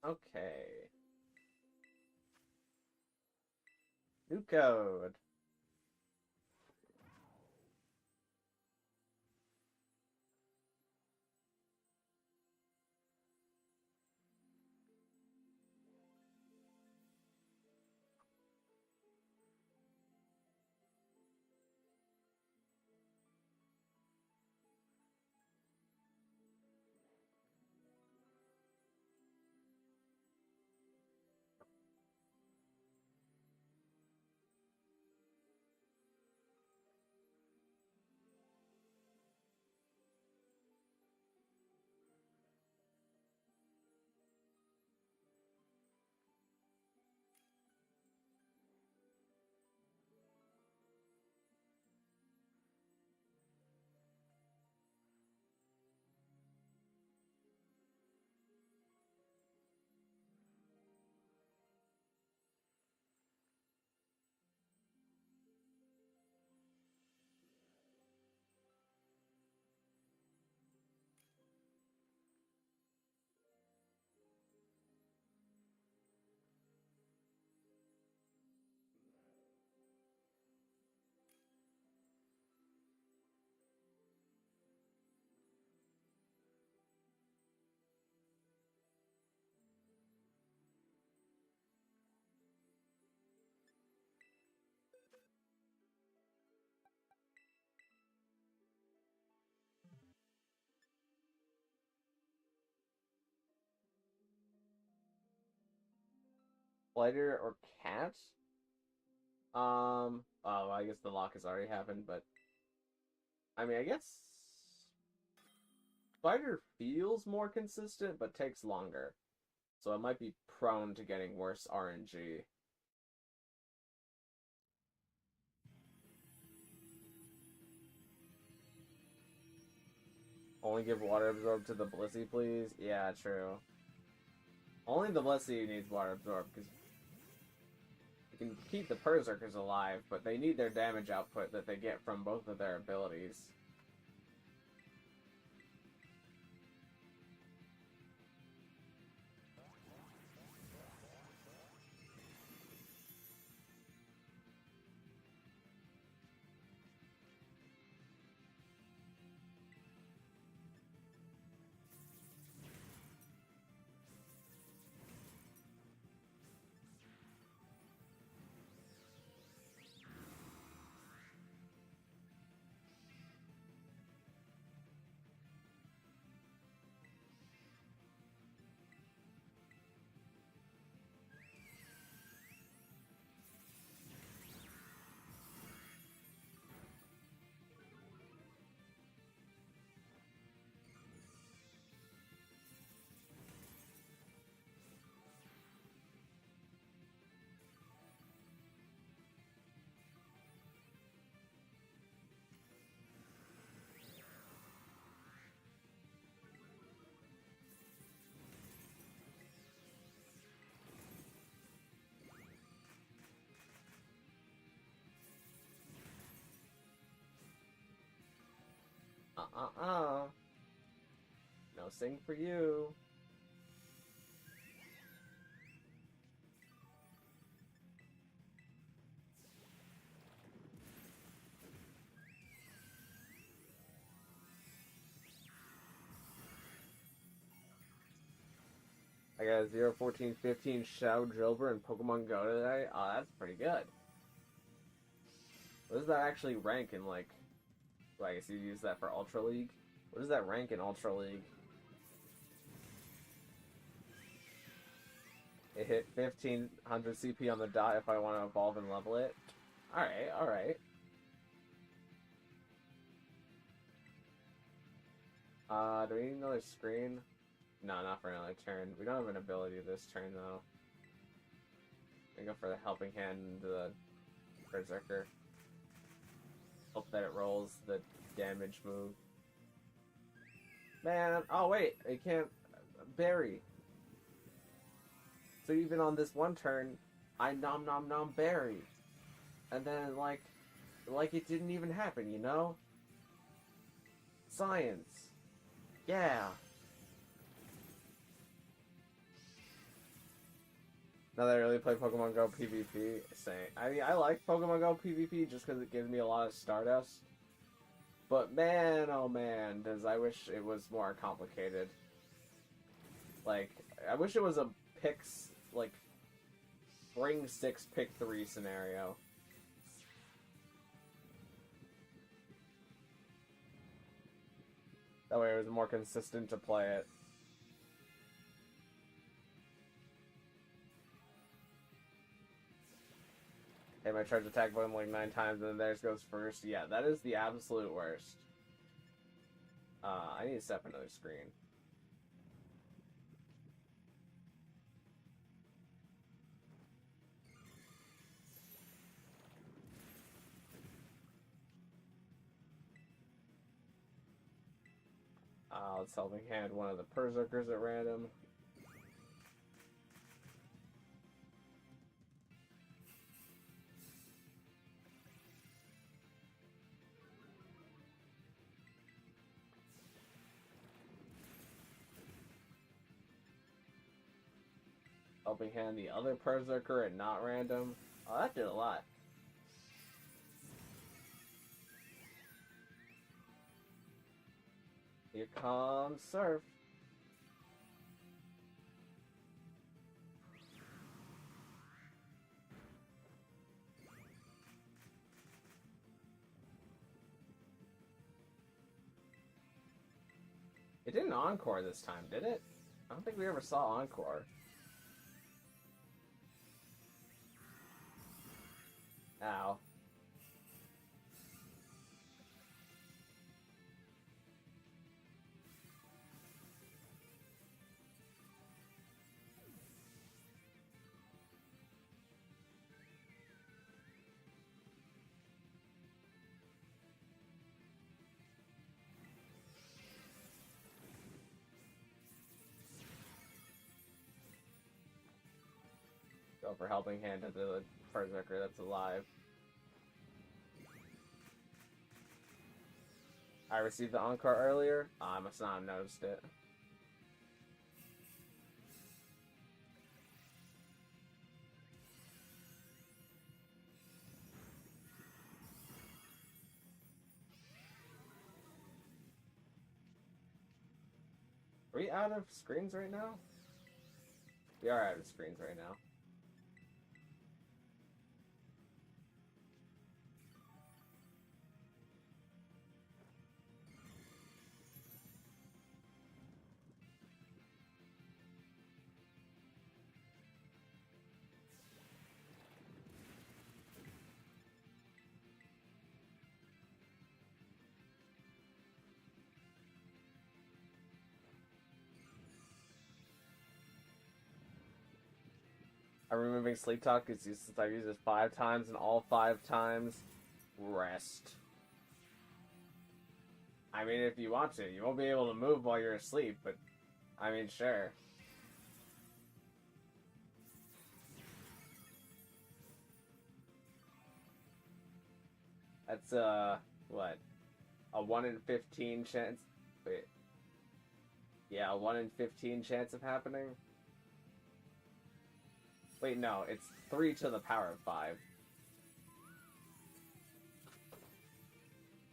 Okay. New code. Spider or cat? Oh, I guess the lock has already happened, but I mean, I guess Spider feels more consistent, but takes longer. So it might be prone to getting worse RNG. Only give water absorb to the Blissey, please? Yeah, true. Only the Blissey needs water absorb, because you can keep the Berserkers alive, but they need their damage output that they get from both of their abilities. Uh-uh-uh. No sing for you. I got a 0, 14, 15 Shadow Drilber in Pokemon Go today. Oh, that's pretty good. What does that actually rank in, like... Well, I guess you use that for Ultra League. What does that rank in Ultra League? It hit 1500 CP on the dot if I want to evolve and level it. Alright, alright. Do we need another screen? No, not for another turn. We don't have an ability this turn, though. I go for the Helping Hand and the Berserker. Hope that it rolls the damage move. Man, oh wait, it can't berry. So even on this one turn, I nom nom nom berry. And then, like it didn't even happen, you know? Science. Yeah. Now that I really play Pokemon Go PvP, I mean, I like Pokemon Go PvP just because it gives me a lot of Stardust. But man, oh man, I wish it was more complicated. Like, I wish it was a like, bring 6, pick 3 scenario. That way it was more consistent to play it. Hey, my charge attack button like 9 times and then theirs goes first. Yeah, that is the absolute worst. I need to set up another screen. Let's helping hand one of the Berserkers at random. Helping hand the other Berserker at not random. Oh, that did a lot. Here comes Surf. It didn't Encore this time, did it? I don't think we ever saw Encore. Ow. Go for helping hand to the Berserker that's alive. I received the Encore earlier. I must not have noticed it. Are we out of screens right now? We are out of screens right now. I'm removing sleep talk because since I've used it 5 times and all 5 times, rest. I mean, if you want to, you won't be able to move while you're asleep, but I mean, sure. That's, what? A 1 in 15 chance? Wait. Yeah, a 1 in 15 chance of happening? Wait, no, it's 3 to the power of 5.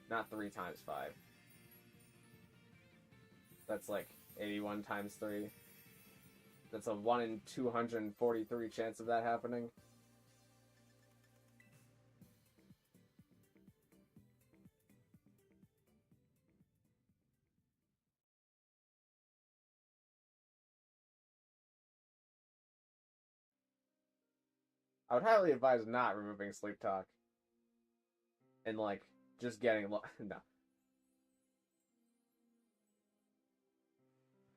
Not 3 times 5. That's like 81 times 3. That's a 1 in 243 chance of that happening. I would highly advise not removing sleep talk. And, like, just getting no.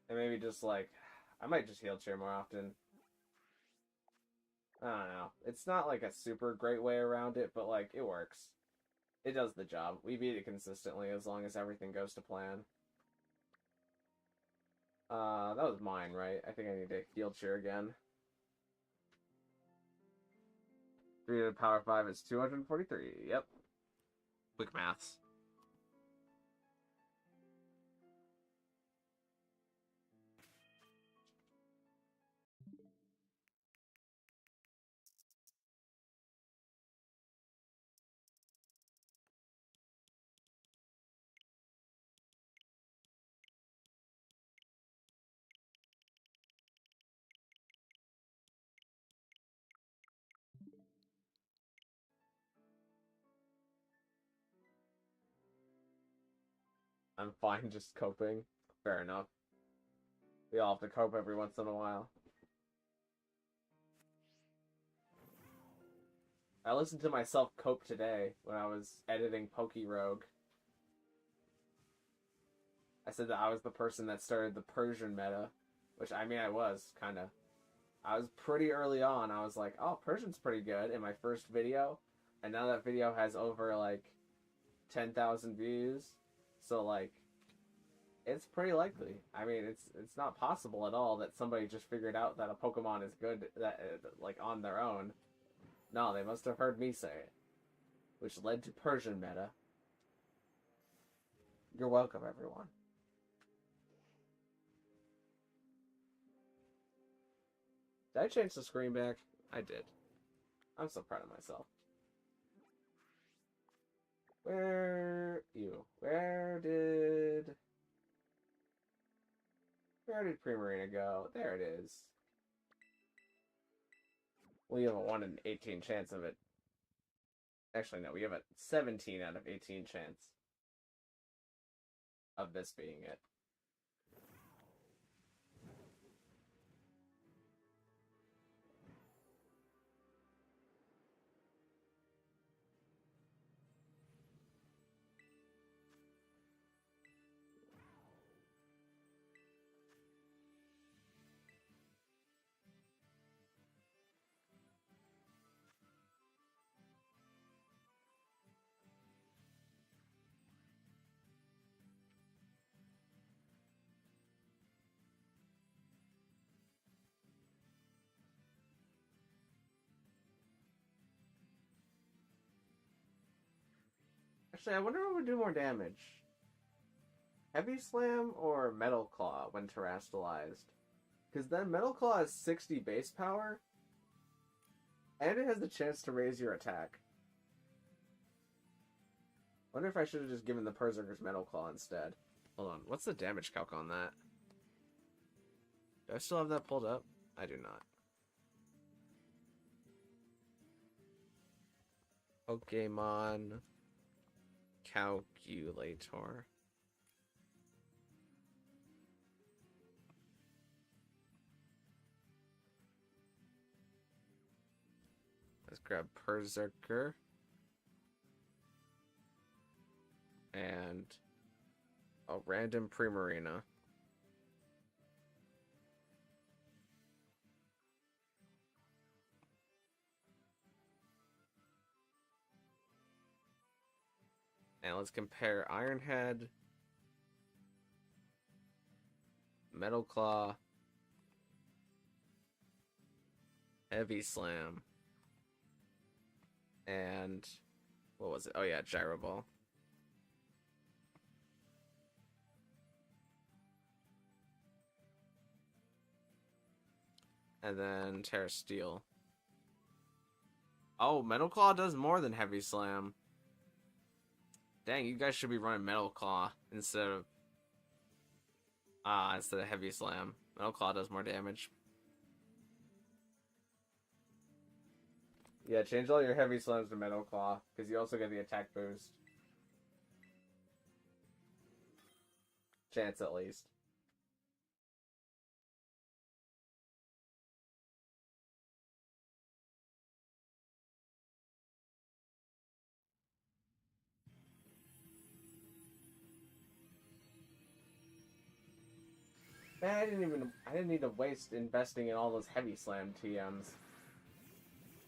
And maybe just, like, I might just heal cheer more often. I don't know. It's not, like, a super great way around it, but, like, it works. It does the job. We beat it consistently as long as everything goes to plan. That was mine, right? I think I need to heal cheer again. 3 to the power 5 is 243. Yep. Quick maths. I'm fine just coping. Fair enough. We all have to cope every once in a while. I listened to myself cope today when I was editing Rogue. I said that I was the person that started the Persian meta, which, I mean, I was, kind of. I was pretty early on. I was like, oh, Persian's pretty good in my first video. And now that video has over, like, 10,000 views. So, like, it's pretty likely. I mean, it's not possible at all that somebody just figured out that a Pokemon is good, that like, on their own. No, they must have heard me say it. Which led to Persian meta. You're welcome, everyone. Did I change the screen back? I did. I'm so proud of myself. Where did Primarina go? There it is. We have a 1 in 18 chance of it. Actually, no, we have a 17 out of 18 chance of this being it. Actually, I wonder what would do more damage. Heavy Slam or Metal Claw when terastallized? Because then Metal Claw has 60 base power, and it has the chance to raise your attack. Wonder if I should have just given the Berserker's Metal Claw instead. Hold on, what's the damage calc on that? Do I still have that pulled up? I do not. Pokemon Calculator. Let's grab Berserker. And a random Primarina. And let's compare Ironhead, Metal Claw, Heavy Slam, and what was it? Oh yeah, Gyro Ball. And then Tera Steel. Oh, Metal Claw does more than Heavy Slam. Dang, you guys should be running Metal Claw instead of Heavy Slam. Metal Claw does more damage. Yeah, change all your Heavy Slams to Metal Claw, because you also get the attack boost. Chance, at least. Man, I didn't need to waste investing in all those Heavy Slam TMs.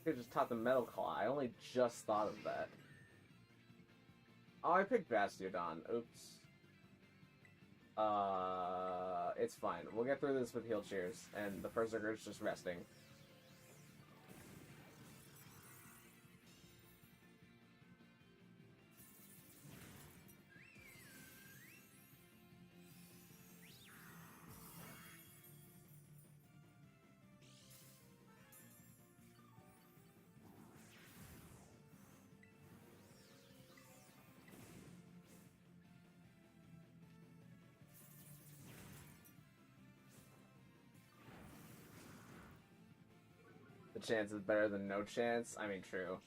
I could just taught them Metal Claw. I only just thought of that. Oh, I picked Bastiodon. Oops. It's fine. We'll get through this with Heal Cheers, and the Berserker's just resting. The chance is better than no chance. I mean, true.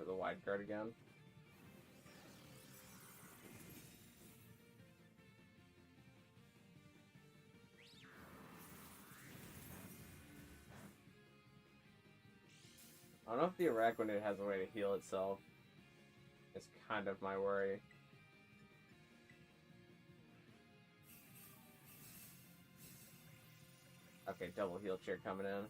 for the wide guard again. I don't know if the Araquanid has a way to heal itself. It's kind of my worry. Okay, double heal cheer coming in.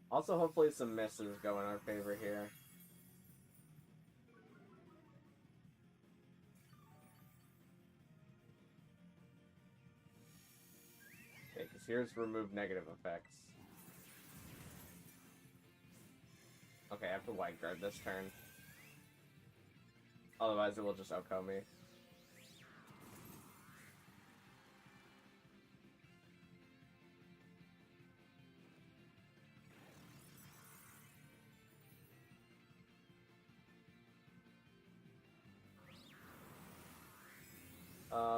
Also, hopefully some misses go in our favor here. Okay, because here's remove negative effects. Okay, I have to wide guard this turn. Otherwise, it will just OHKO me.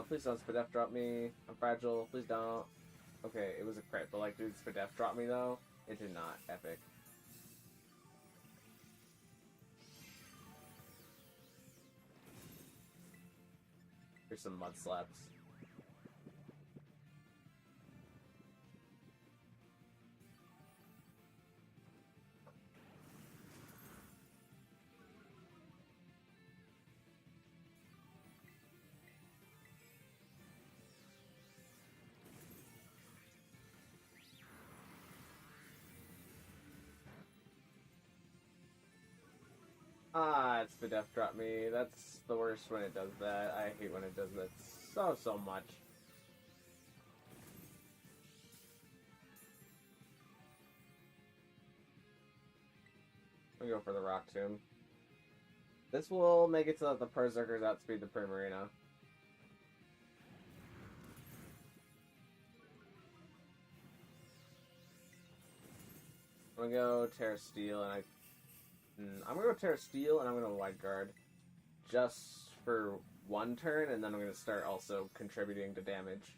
Please don't Spadef drop me. I'm fragile. Please don't. Okay, it was a crit, but like, did Spadef drop me though? It did not. Epic. Here's some mud slaps. Ah, it's Spadef drop me. That's the worst when it does that. I hate when it does that so much. I'm gonna go for the Rock Tomb. This will make it so that the Berserkers outspeed the Primarina. I'm gonna go Tera Steel, and I'm gonna go Tera Steel, and I'm gonna wide guard just for one turn, and then I'm gonna start also contributing to damage.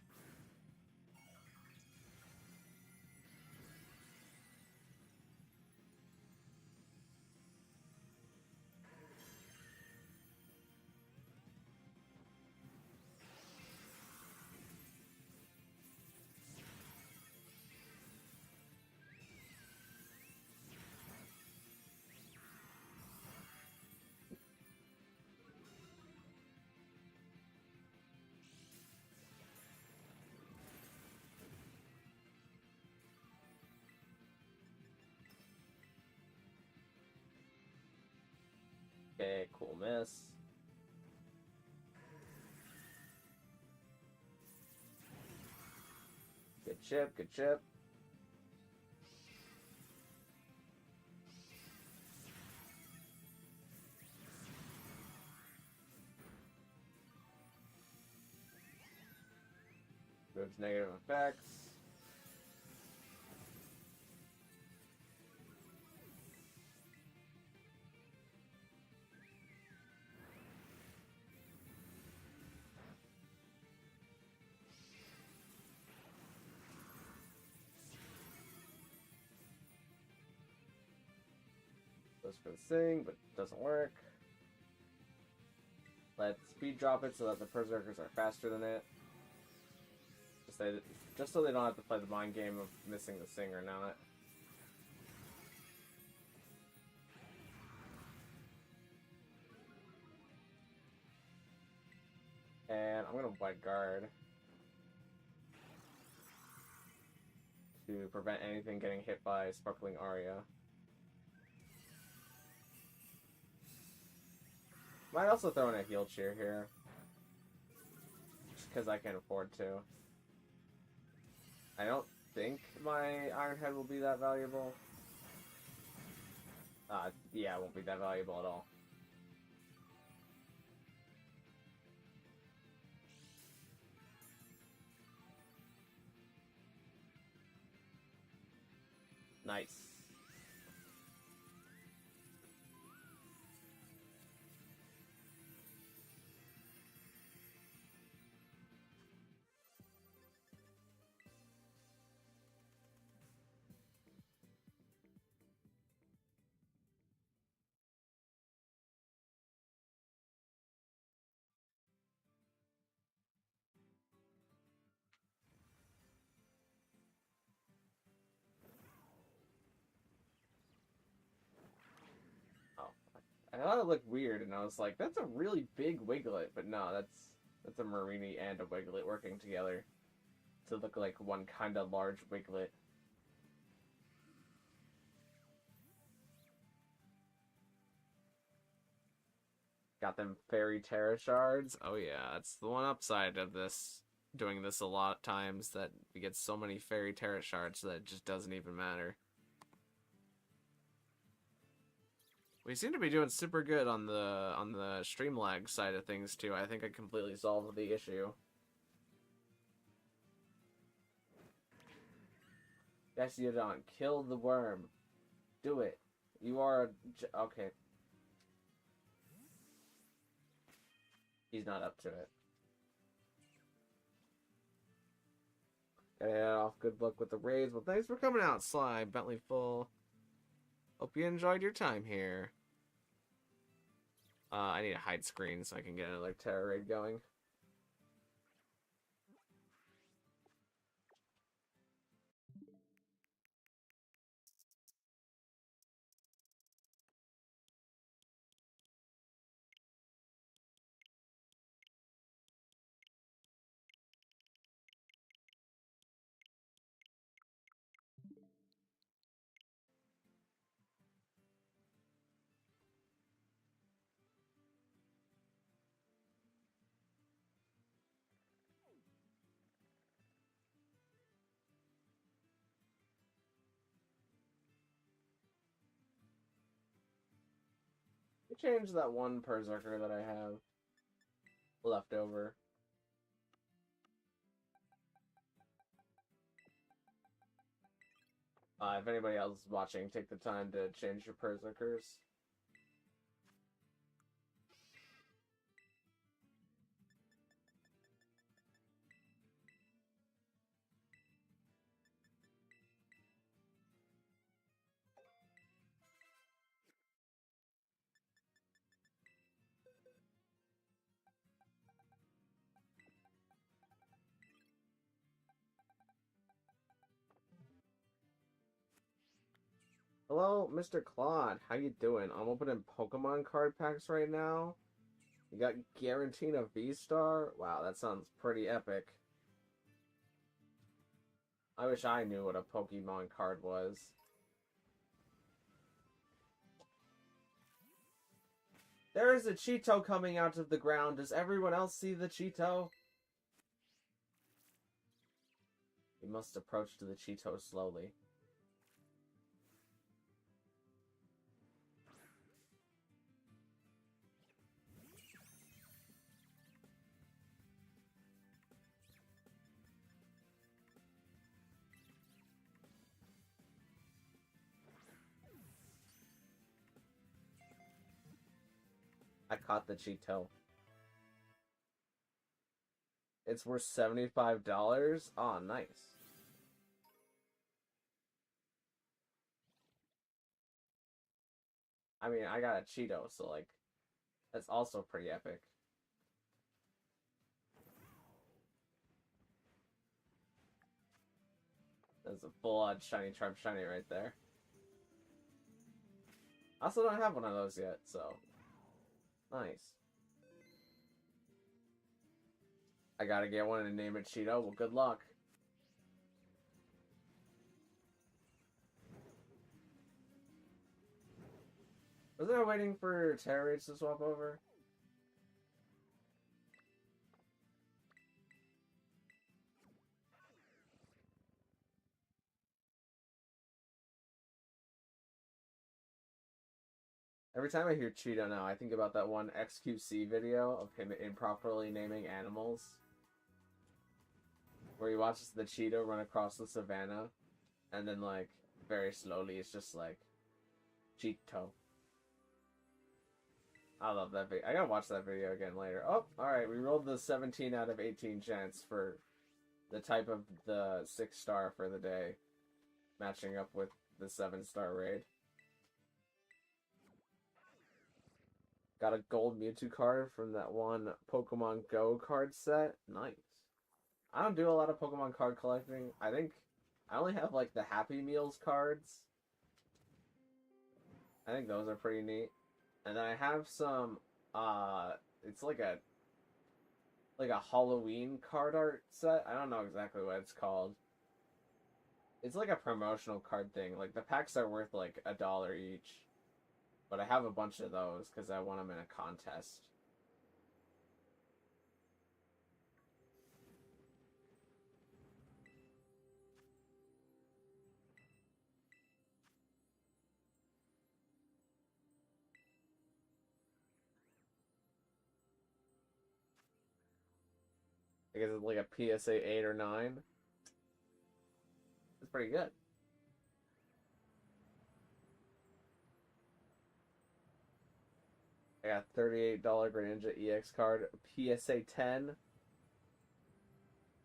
Okay, cool miss. Good chip, good chip. Moves negative effects. Goes for the thing, but doesn't work. Let's speed drop it so that the Berserkers are faster than it. Just so they don't have to play the mind game of missing the Sing or not. And I'm gonna wide guard to prevent anything getting hit by Sparkling Aria. Might also throw in a heal cheer here, just because I can afford to. I don't think my Iron Head will be that valuable. Yeah, it won't be that valuable at all. Nice. thought it looked weird, and I was like, that's a really big Wiglet, but no, that's a Marini and a Wiglet working together to look like one kind of large Wiglet. Got them fairy Tera shards. Oh yeah, that's the one upside of this. Doing this a lot of times that we get so many fairy Tera shards that it just doesn't even matter. We seem to be doing super good on the stream lag side of things too. I think I completely solved the issue. Yes, you don't. Kill the worm. Do it. You are okay. He's not up to it. Gotta head off. Good luck with the raids. Well, thanks for coming out, Sly. Bentley Full. Hope you enjoyed your time here. I need to hide screen so I can get another Tera raid going. Change that one Berserker that I have left over. If anybody else is watching, take the time to change your Berserkers. Hello, Mr. Claude. How you doing? I'm opening Pokemon card packs right now. You got guaranteed a V-Star? Wow, that sounds pretty epic. I wish I knew what a Pokemon card was. There is a Cheeto coming out of the ground. Does everyone else see the Cheeto? We must approach to the Cheeto slowly. I caught the Cheeto. It's worth $75? Aw, nice. I mean, I got a Cheeto, so, like, that's also pretty epic. That's a full-on shiny Charm Shiny right there. I also don't have one of those yet, so... Nice. I gotta get one and name it Cheeto. Well, good luck. Wasn't I waiting for Tera Raids to swap over? Every time I hear Cheeto now, I think about that one XQC video of him improperly naming animals. Where he watches the Cheeto run across the savannah, and then, like, very slowly, it's just like, Cheeto. I love that video. I gotta watch that video again later. Oh, alright, we rolled the 17 out of 18 chance for the type of the 6-star for the day, matching up with the 7-star raid. Got a gold Mewtwo card from that one Pokemon Go card set. Nice. I don't do a lot of Pokemon card collecting. I think I only have, like, the Happy Meals cards. I think those are pretty neat. And then I have some, it's like a Halloween card art set. I don't know exactly what it's called. It's like a promotional card thing. Like, the packs are worth like $1 each. But I have a bunch of those because I want them in a contest. I guess it's like a PSA 8 or 9. It's pretty good. I got $38 Greninja EX card, PSA 10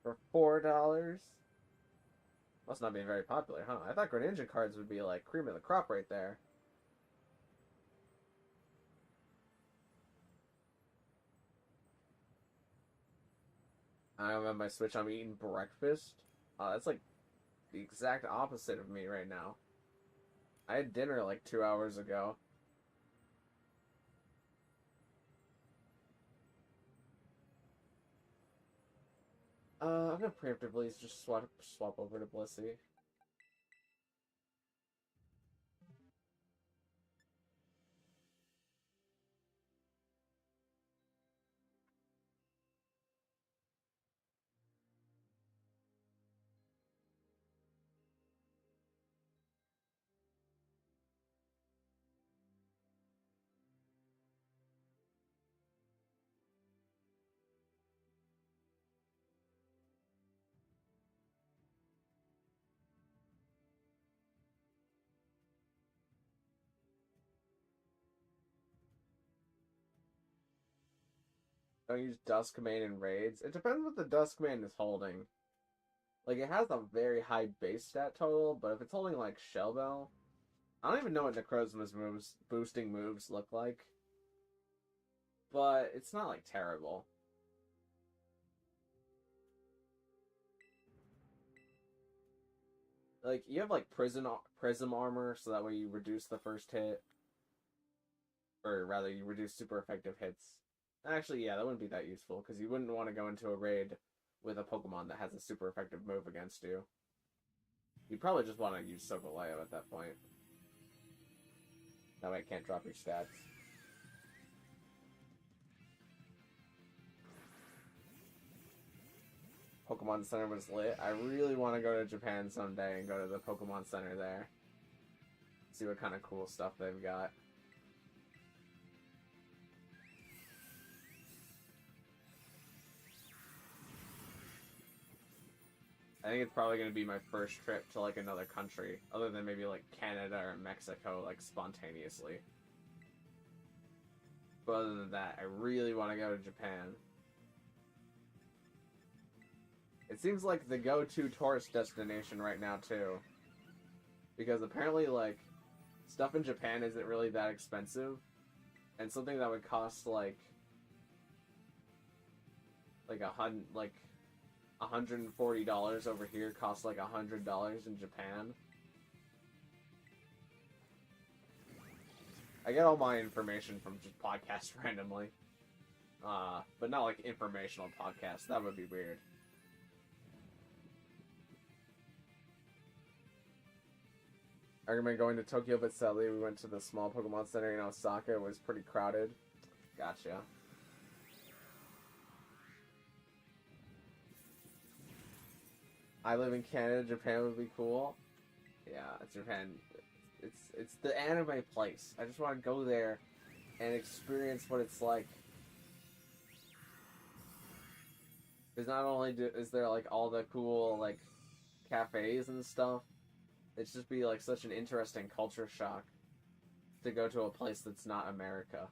for $4. Must not be very popular, huh? I thought Greninja cards would be like cream of the crop right there. I don't have my Switch, I'm eating breakfast. That's like the exact opposite of me right now. I had dinner like 2 hours ago. I'm gonna preemptively just swap over to Blissey. Don't use Duskmane in raids. It depends what the Duskmane is holding. Like, it has a very high base stat total, but if it's holding, like, Shell Bell, I don't even know what Necrozima's boosting moves look like. But it's not, like, terrible. Like, you have, like, Prism Armor, so that way you reduce the first hit. Or, rather, you reduce super effective hits. Actually, yeah, that wouldn't be that useful, because you wouldn't want to go into a raid with a Pokemon that has a super effective move against you. You'd probably just want to use Sokoleo at that point. That way it can't drop your stats. Pokemon Center was lit. I really want to go to Japan someday and go to the Pokemon Center there. See what kind of cool stuff they've got. I think it's probably going to be my first trip to, like, another country, other than maybe, like, Canada or Mexico, like, spontaneously. But other than that, I really want to go to Japan. It seems like the go-to tourist destination right now, too. Because apparently, like, stuff in Japan isn't really that expensive. And something that would cost, like $140 over here costs like $100 in Japan. I get all my information from just podcasts randomly. But not like informational podcasts. That would be weird. I remember going to Tokyo, but sadly we went to the small Pokemon Center in Osaka. It was pretty crowded. Gotcha. I live in Canada. Japan would be cool. Yeah, Japan. It's the anime place. I just want to go there and experience what it's like. Because not only is there like all the cool like cafes and stuff, it's just be like such an interesting culture shock to go to a place that's not America.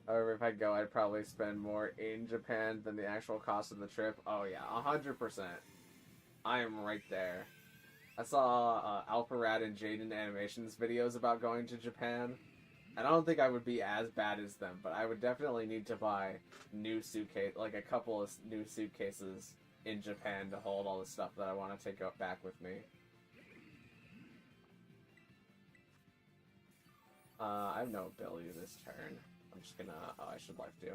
However, if I go, I'd probably spend more in Japan than the actual cost of the trip. Oh yeah, 100%. I am right there. I saw Alpharad and Jaden Animations videos about going to Japan. And I don't think I would be as bad as them, but I would definitely need to buy new suitcase, like a couple of new suitcases in Japan to hold all the stuff that I want to take back with me. I have no ability this turn. I'm just gonna... Oh, I should life do.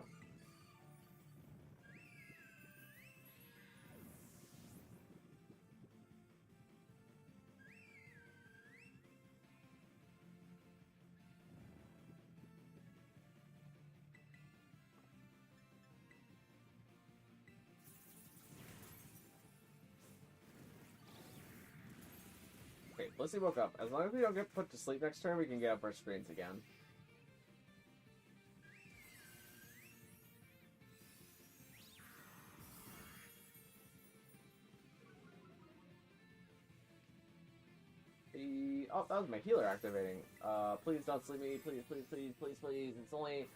Okay, Blissey woke up. As long as we don't get put to sleep next turn, we can get up our screens again. Oh, that was my healer activating. Please don't sleep me. Please, please, please, please, please. It's only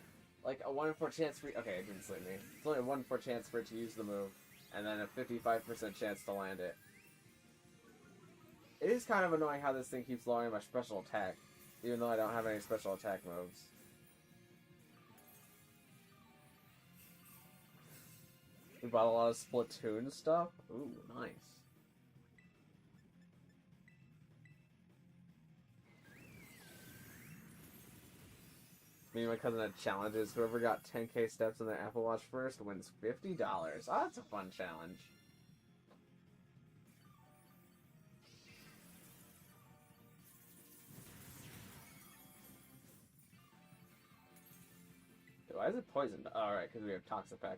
like a 1 in 4 chance for... Okay, it didn't sleep me. It's only a 1 in 4 chance for it to use the move, and then a 55% chance to land it. It is kind of annoying how this thing keeps lowering my special attack, even though I don't have any special attack moves. We bought a lot of Splatoon stuff. Ooh, nice. Me and my cousin had challenges. Whoever got 10k steps on their Apple Watch first wins $50. Oh, that's a fun challenge. Why is it poisoned? Oh, alright, because we have Toxapex.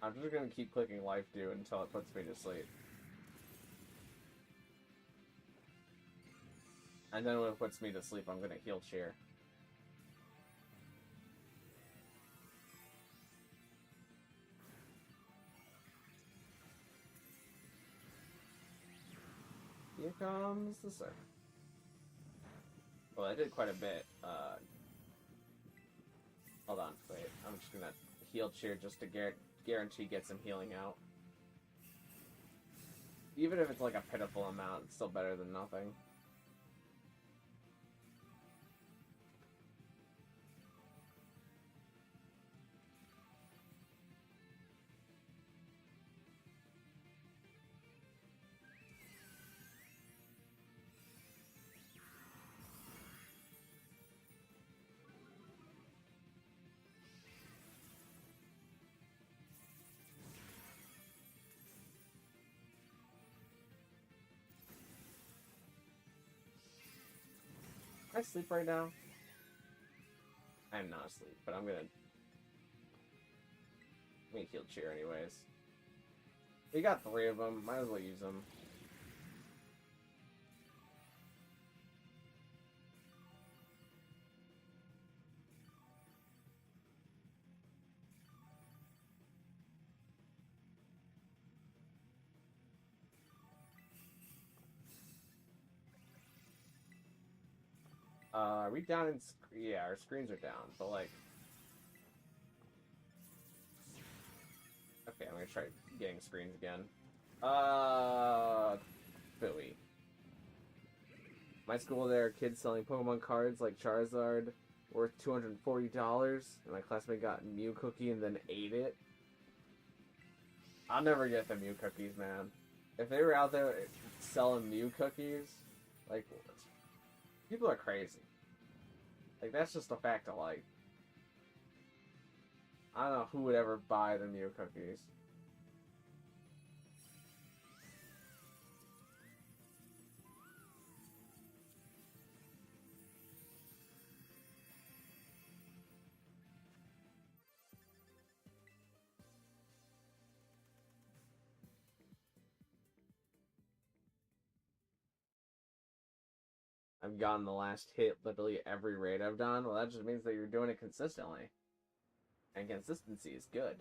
I'm just gonna keep clicking life do until it puts me to sleep. And then when it puts me to sleep, I'm gonna heal cheer. Here comes the sun. Well, I did quite a bit. Hold on, wait. I'm just gonna heal cheer just to guarantee get some healing out. Even if it's like a pitiful amount, it's still better than nothing. Can I sleep right now? I'm not asleep, but I'm gonna heal cheer anyways. We got 3 of them. Might as well use them. Are we down in... Yeah, our screens are down, but like... Okay, I'm gonna try getting screens again. Philly. My school, there are kids selling Pokemon cards like Charizard worth $240, and my classmate got Mew cookie and then ate it. I'll never get the Mew cookies, man. If they were out there selling Mew cookies, like... People are crazy. Like, that's just a fact of life. I don't know who would ever buy the Mew cookies. I've gotten the last hit literally every raid I've done. Well, that just means that you're doing it consistently. And consistency is good.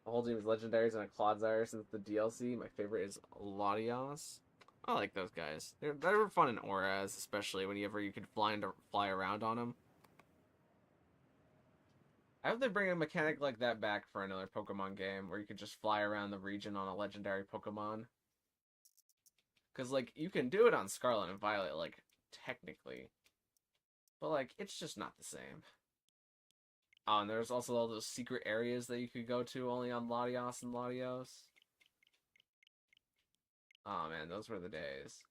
The whole team is legendaries and a Clodsire since the DLC. My favorite is Latios. I like those guys. They're fun in auras, especially whenever you can fly around on them. I hope they bring a mechanic like that back for another Pokemon game, where you could just fly around the region on a legendary Pokemon. Because, like, you can do it on Scarlet and Violet, like, technically. But, like, it's just not the same. Oh, and there's also all those secret areas that you could go to only on Latios and Latios. Oh, man, those were the days.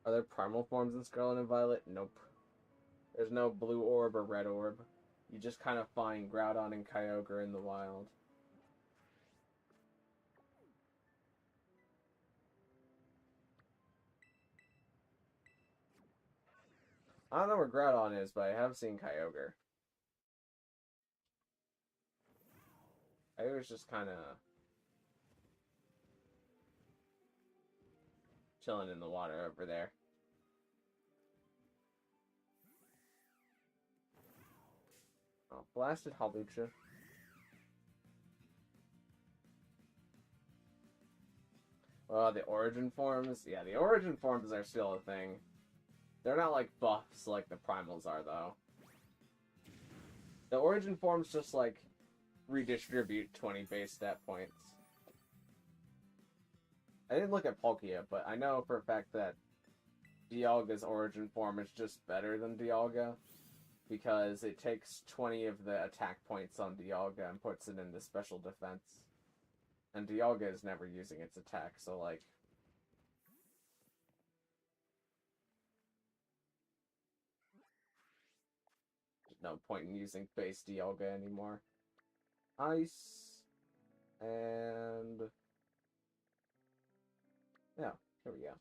Are there primal forms in Scarlet and Violet? Nope. There's no blue orb or red orb. You just kind of find Groudon and Kyogre in the wild. I don't know where Groudon is, but I have seen Kyogre. Kyogre's just kind of chilling in the water over there. Oh, blasted Hawlucha. Well, the origin forms? Yeah, the origin forms are still a thing. They're not like buffs like the primals are, though. The origin forms just, like, redistribute 20 base stat points. I didn't look at Palkia, but I know for a fact that Dialga's origin form is just better than Dialga, because it takes 20 of the attack points on Dialga and puts it into special defense. And Dialga is never using its attack, so, like... there's no point in using base Dialga anymore. Ice... and... yeah, here we go.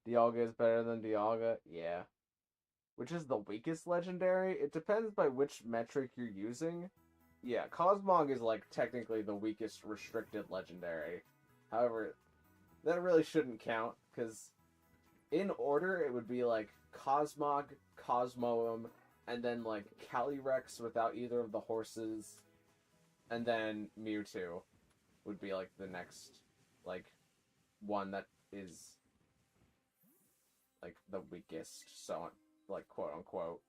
Dialga is better than Dialga? Yeah. Which is the weakest legendary? It depends by which metric you're using. Yeah, Cosmog is, like, technically the weakest restricted legendary. However, that really shouldn't count, because in order it would be, like, Cosmog, Cosmoem, and then, like, Calyrex without either of the horses, and then Mewtwo would be, like, the next, like, one that is, like, the weakest, so, like, quote-unquote,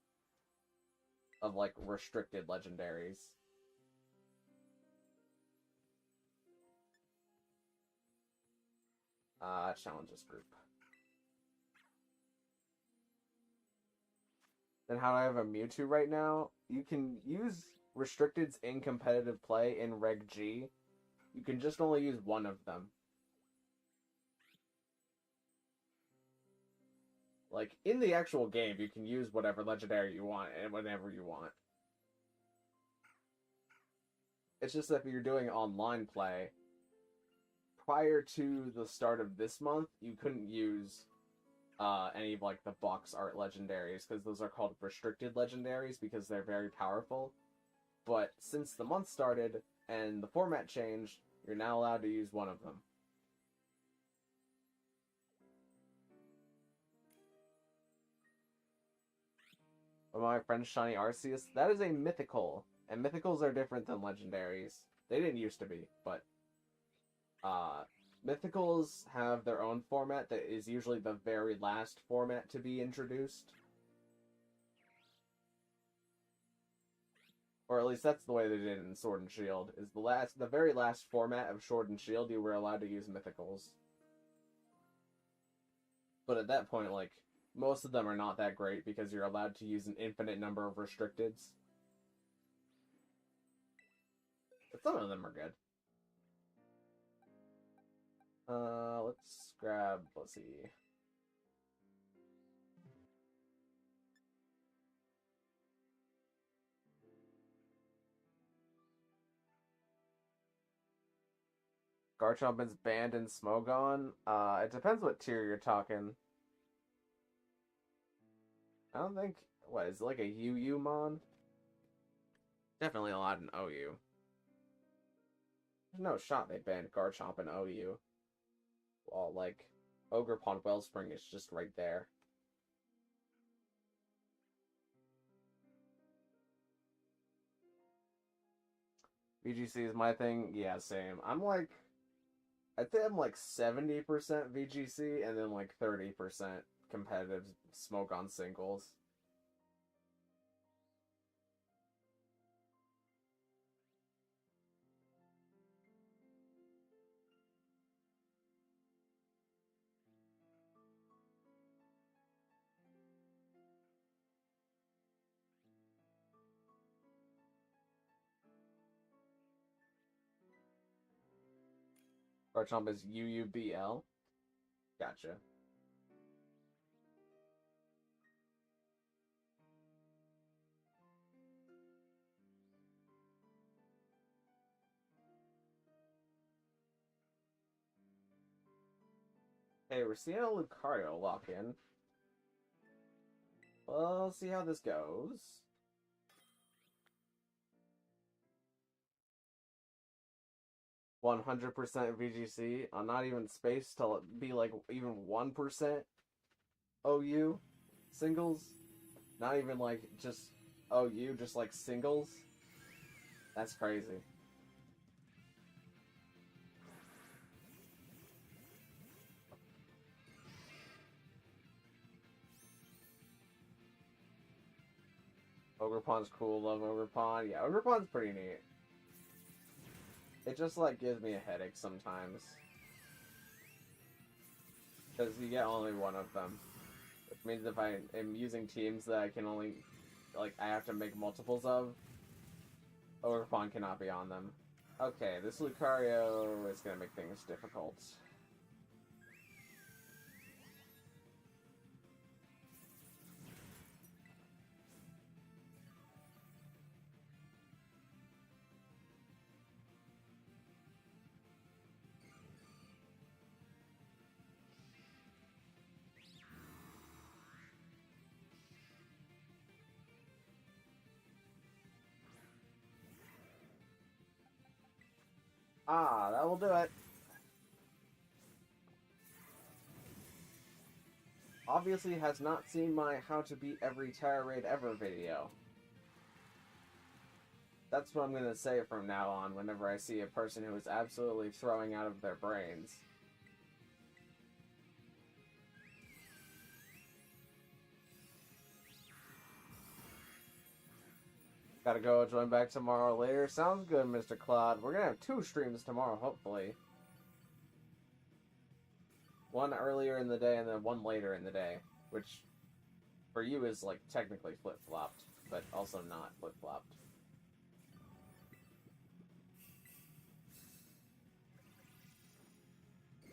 of, like, restricted legendaries. Challenges group. Then how do I have a Mewtwo right now? You can use restricteds in competitive play in Reg G. You can just only use one of them. Like, in the actual game, you can use whatever legendary you want and whenever you want. It's just that if you're doing online play, prior to the start of this month, you couldn't use any of, like, the box art legendaries, because those are called restricted legendaries because they're very powerful. But since the month started and the format changed, you're now allowed to use one of them. One of my friends, Shiny Arceus, that is a mythical. And mythicals are different than legendaries. They didn't used to be, but mythicals have their own format that is usually the very last format to be introduced. Or at least that's the way they did it in Sword and Shield, is the very last format of Sword and Shield you were allowed to use mythicals. But at that point, like, most of them are not that great because you're allowed to use an infinite number of restricteds. But some of them are good. Let's see. Garchomp's banned in Smogon? It depends what tier you're talking. I don't think... what, is it like a UU mon? Definitely a lot in OU. There's no shot they banned Garchomp in OU. Well, like, Ogerpon Wellspring is just right there. VGC is my thing. Yeah, same. I think I'm like 70% VGC and then like 30% competitive smoke on singles. Garchomp is UUBL. Gotcha. Hey, we're seeing a Lucario lock in. We'll see how this goes. 100% VGC. I'm not even space to be like even 1% OU singles. Not even like just OU, just like singles. That's crazy. Ogerpon's cool. Love Ogerpon. Yeah, Ogerpon's pretty neat. It just like gives me a headache sometimes. Because you get only one of them. Which means if I am using teams that I can only, like, I have to make multiples of, Ogerpon cannot be on them. Okay, this Lucario is going to make things difficult. Ah, that will do it. Obviously has not seen my how to beat every Tera raid ever video. That's what I'm going to say from now on whenever I see a person who is absolutely throwing out of their brains. Gotta go, join back tomorrow later. Sounds good, Mr. Claude. We're gonna have 2 streams tomorrow, hopefully. One earlier in the day and then one later in the day. Which, for you, is, like, technically flip-flopped, but also not flip-flopped.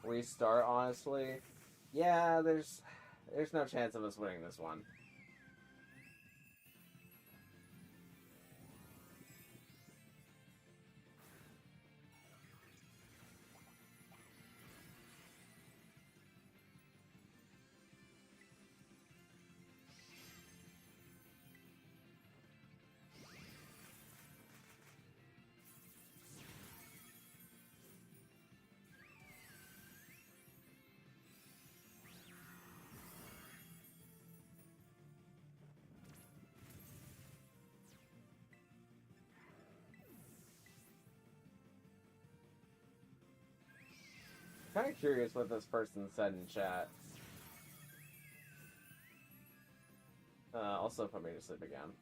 Restart, honestly? Yeah, there's no chance of us winning this one. Kind of curious what this person said in chat. Also put me to sleep again.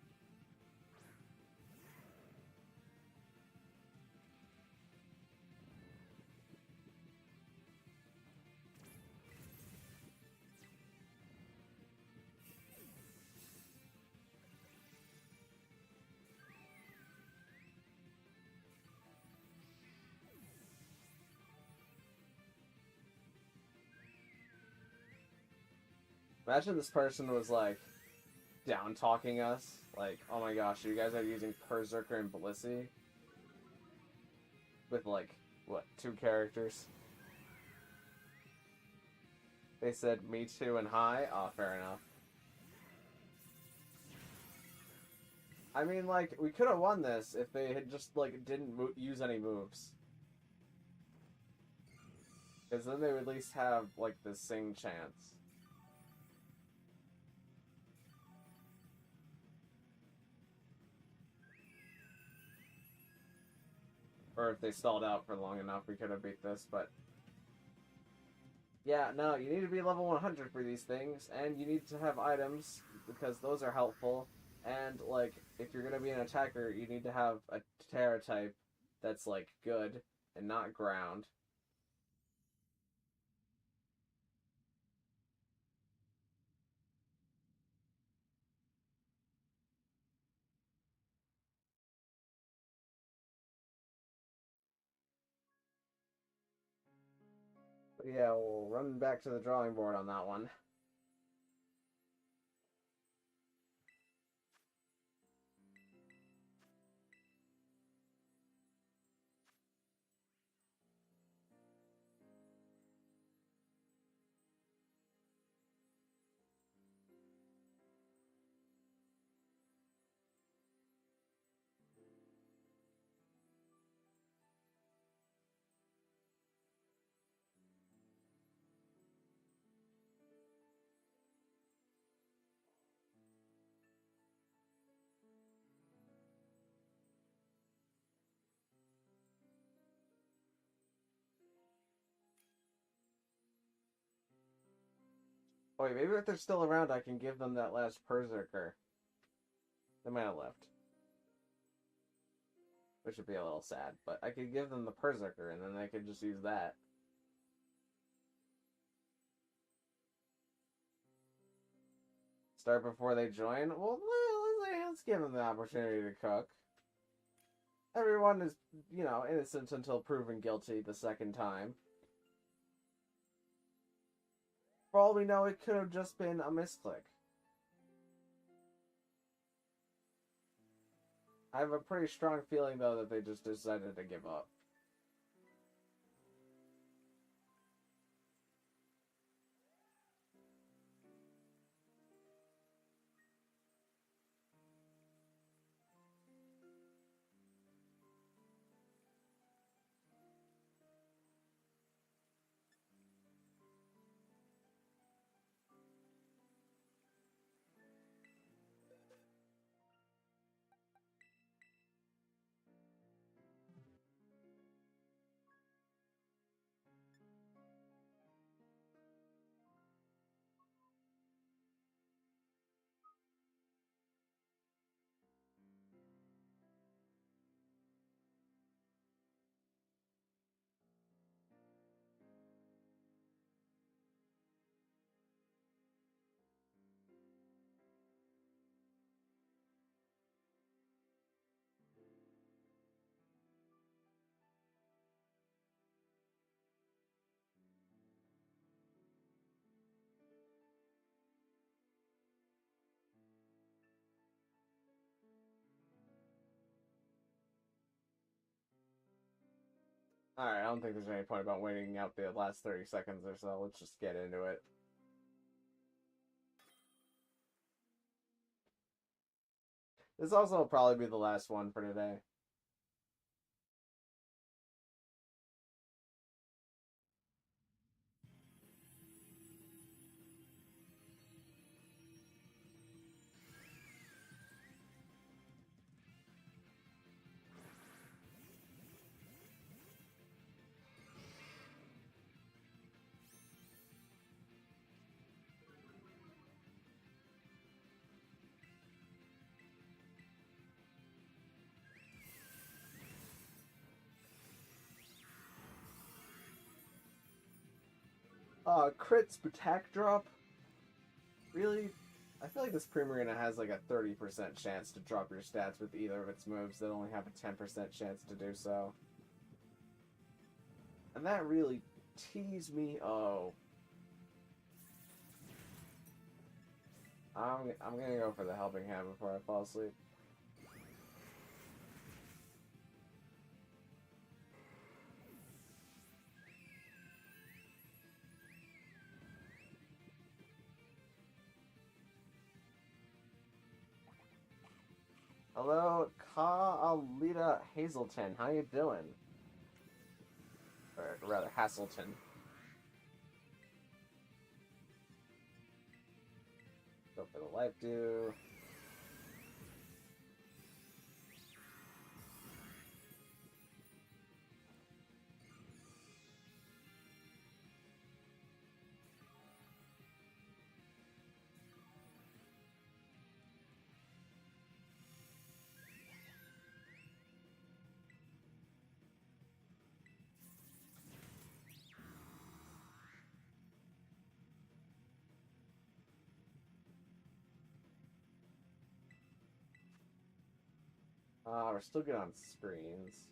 Imagine this person was like down talking us. Like, oh my gosh, you guys are using Berserker and Blissey with like what, 2 characters? They said me too and hi. Oh, fair enough. I mean, like, we could have won this if they had just like didn't use any moves. Because then they would at least have like the sing chance. Or if they stalled out for long enough, we could have beat this, but... Yeah, no, you need to be level 100 for these things, and you need to have items, because those are helpful. And, like, if you're gonna be an attacker, you need to have a Tera type that's, like, good, and not ground. But yeah, we'll run back to the drawing board on that one. Oh wait, maybe if they're still around, I can give them that last Berserker. They might have left. Which would be a little sad, but I could give them the Berserker, and then they could just use that. Start before they join? Well, let's give them the opportunity to cook. Everyone is, you know, innocent until proven guilty the second time. For all we know, it could have just been a misclick. I have a pretty strong feeling, though, that they just decided to give up. Alright, I don't think there's any point about waiting out the last 30 seconds or so. Let's just get into it. This also will probably be the last one for today. Crits attack drop? Really? I feel like this Primarina has like a 30% chance to drop your stats with either of its moves that only have a 10% chance to do so. And that really teased me. Oh. I'm gonna go for the helping hand before I fall asleep. Hello, Ka-Alita Hazelton. How you doing? Or rather, Hasselton. Go for the life dew. We're still good on screens.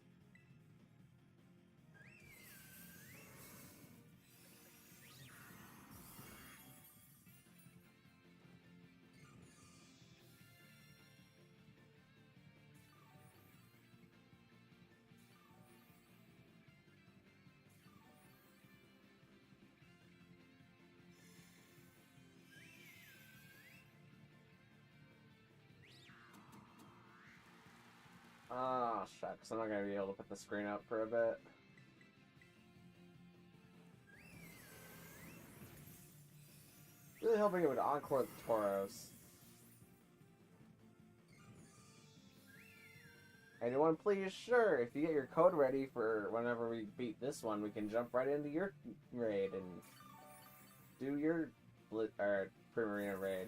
Ah, shucks. I'm not gonna be able to put the screen up for a bit. Really hoping it would encore the Tauros. Anyone please? Sure, if you get your code ready for whenever we beat this one, we can jump right into your raid and do your Primarina raid.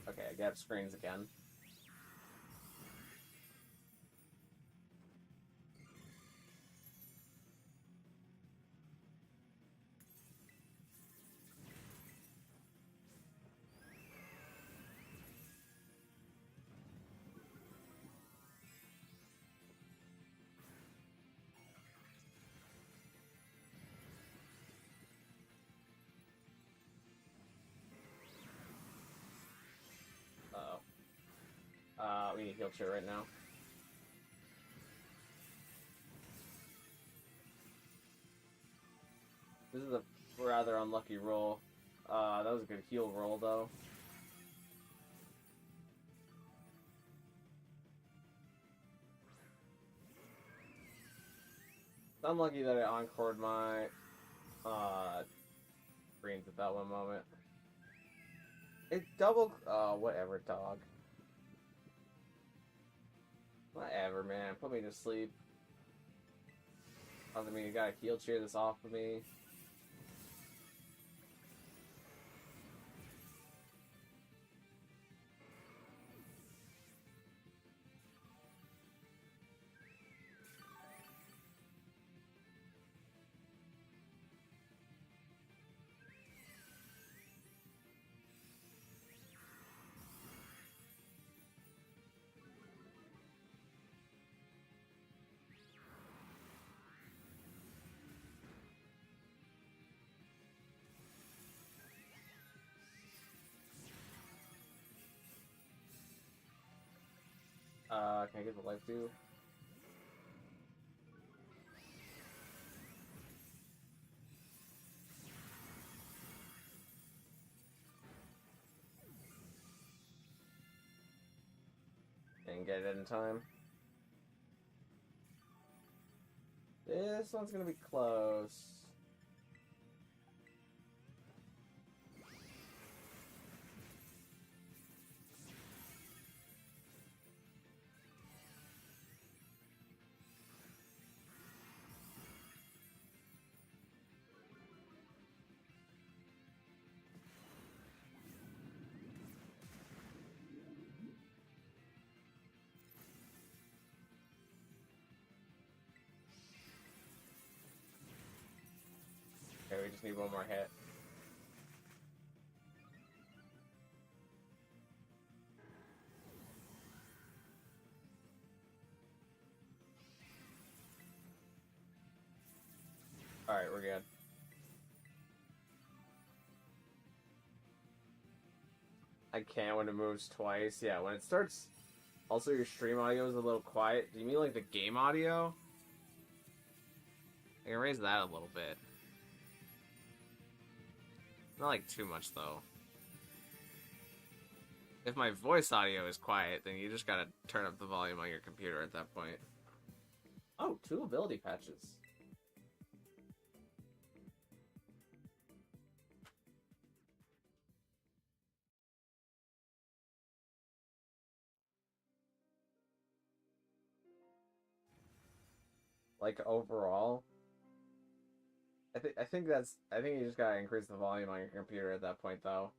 Okay, I got screens again. We need heal cheer right now. This is a rather unlucky roll. That was a good heal roll, though. It's unlucky that I encored my greens at that one moment. It double... whatever, dog. Whatever, man. Put me to sleep. I mean, you gotta heal cheer this off of me. Can I get the life too? Didn't get it in time. This one's gonna be close. Okay, we just need one more hit. Alright, we're good. I can't when it moves twice. Yeah, when it starts... Also, your stream audio is a little quiet. Do you mean like the game audio? I can raise that a little bit. Not like too much, though. If my voice audio is quiet, then you just gotta turn up the volume on your computer at that point. Oh, 2 ability patches. Like, overall, I think you just gotta increase the volume on your computer at that point, though.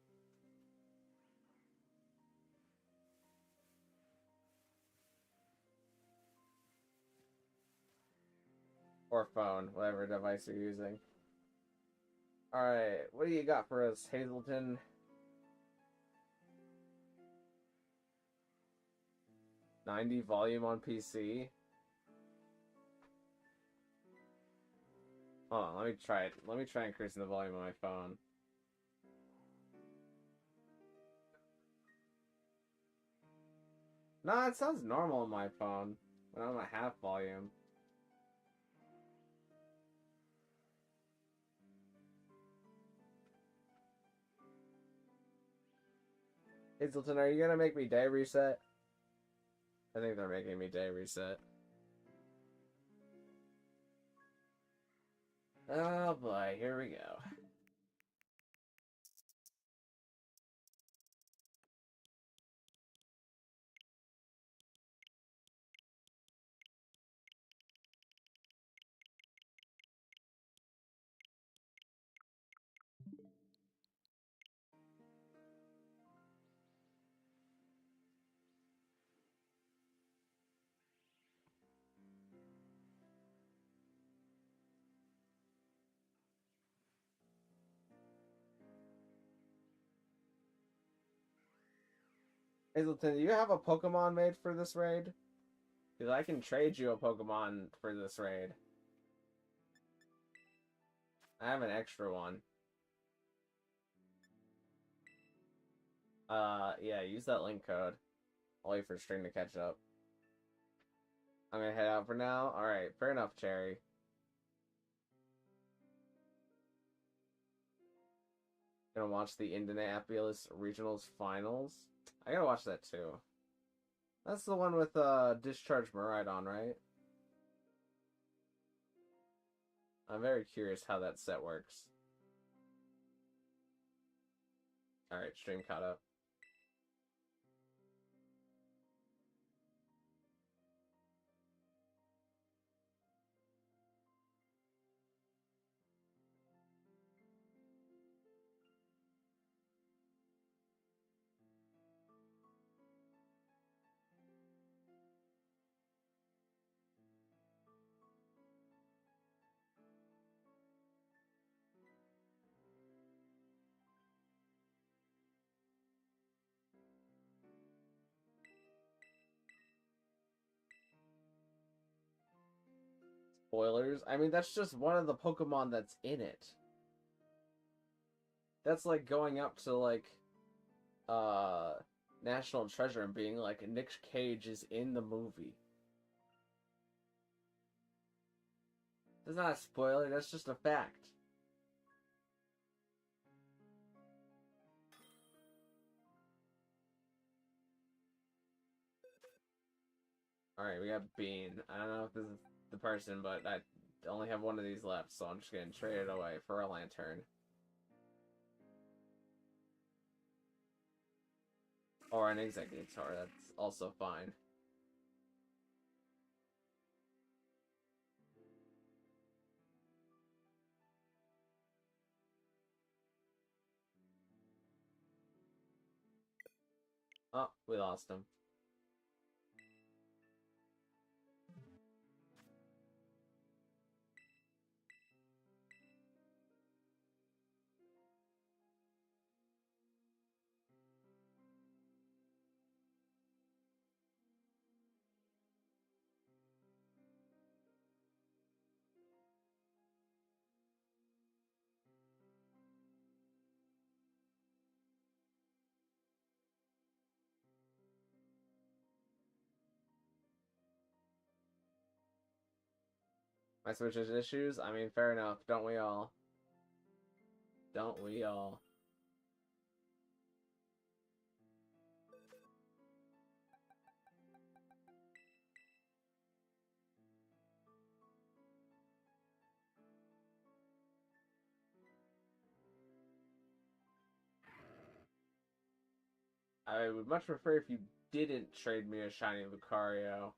Or phone, whatever device you're using. Alright, what do you got for us, Hazelton? 90 volume on PC? Hold on, let me try it. Let me try increasing the volume on my phone. Nah, it sounds normal on my phone when I'm at half volume. Hazelton, are you gonna make me day reset? I think they're making me day reset. Oh boy, here we go. Hazelton, do you have a Pokemon made for this raid? Because I can trade you a Pokemon for this raid. I have an extra one. Yeah, use that link code. I'll wait for stream to catch up. I'm gonna head out for now. Alright, fair enough, Cherry. Gonna watch the Indianapolis Regionals Finals. I gotta watch that too. That's the one with Discharge Miraidon, right? I'm very curious how that set works. Alright, stream caught up. Spoilers? I mean, that's just one of the Pokemon that's in it. That's like going up to, like, National Treasure and being like, Nick Cage is in the movie. That's not a spoiler, that's just a fact. Alright, we got Bean. I don't know if this is the person, but I only have one of these left, so I'm just gonna trade it away for a Lantern. Or an Exeggutor, that's also fine. Oh, we lost him. My Switch has issues? I mean, fair enough. Don't we all? Don't we all? I would much prefer if you didn't trade me a shiny Lucario.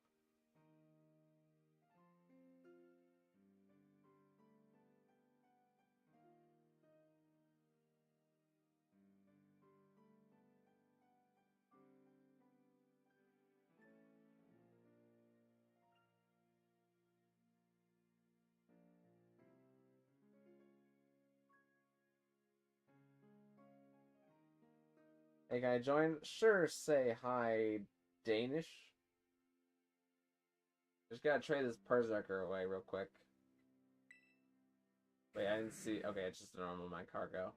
Hey, can I join? Sure, say hi, Danish. Just gotta trade this Berserker away real quick. Wait, I didn't see. Okay, it's just a normal my cargo.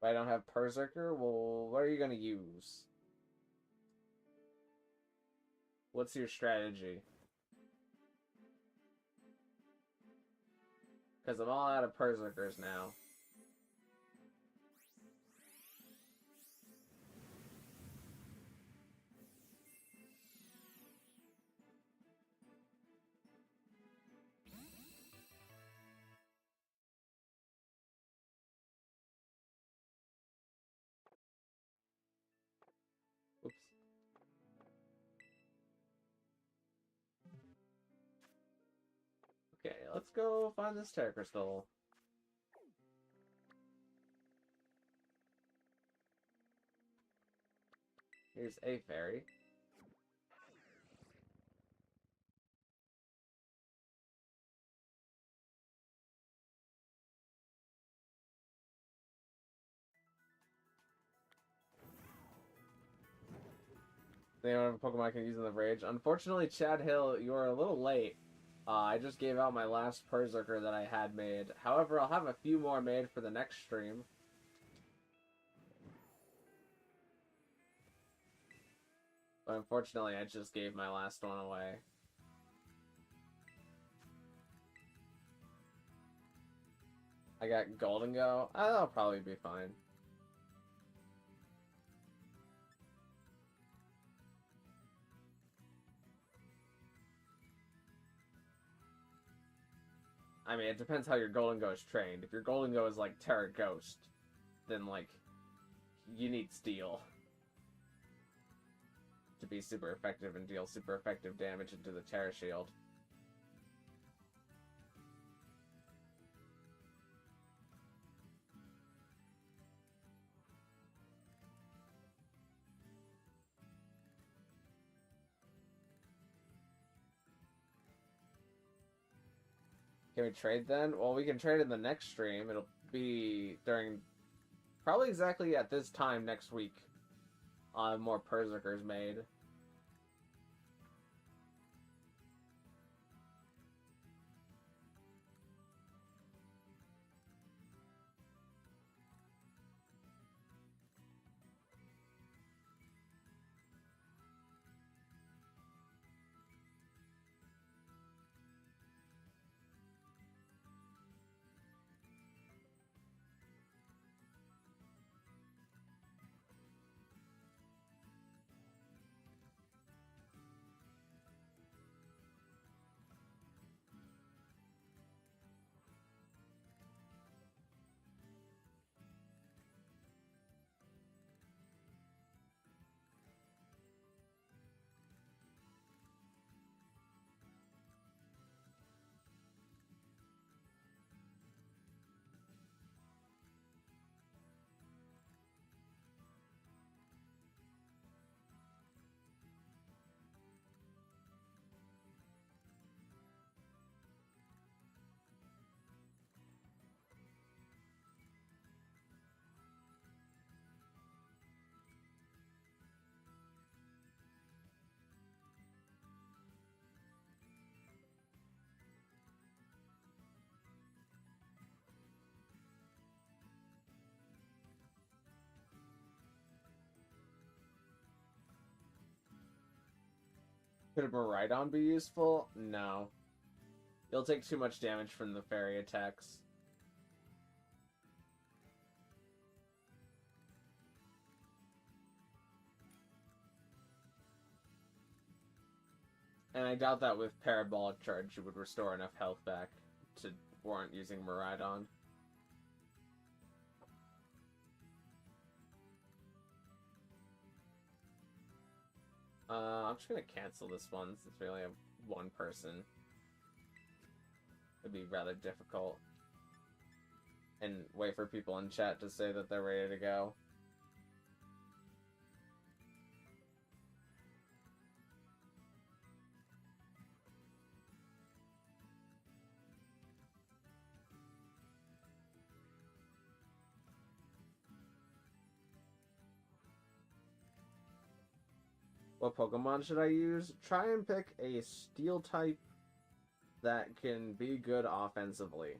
If I don't have Berserker, well, what are you gonna use? What's your strategy? Because I'm all out of Berserkers now. Oops. Okay, let's go find this Tera Crystal. Here's a fairy. They don't have a Pokemon I can use in the Rage. Unfortunately, Chad Hill, you're a little late. I just gave out my last Berserker that I had made. However, I'll have a few more made for the next stream. But unfortunately, I just gave my last one away. I got Golden Go. That'll probably be fine. I mean, it depends how your Golden Go is trained. If your Golden Go is like Terra Ghost, then, like, you need Steel to be super effective and deal super effective damage into the Terra Shield. Can we trade then? Well, we can trade in the next stream. It'll be during probably exactly at this time next week. More Berserkers made. Could a Maridon be useful? No. You'll take too much damage from the fairy attacks. And I doubt that with Parabolic Charge it would restore enough health back to warrant using Miraidon. I'm just gonna cancel this one since we only have one person. It'd be rather difficult. And wait for people in chat to say that they're ready to go. What Pokemon should I use? Try and pick a Steel type that can be good offensively.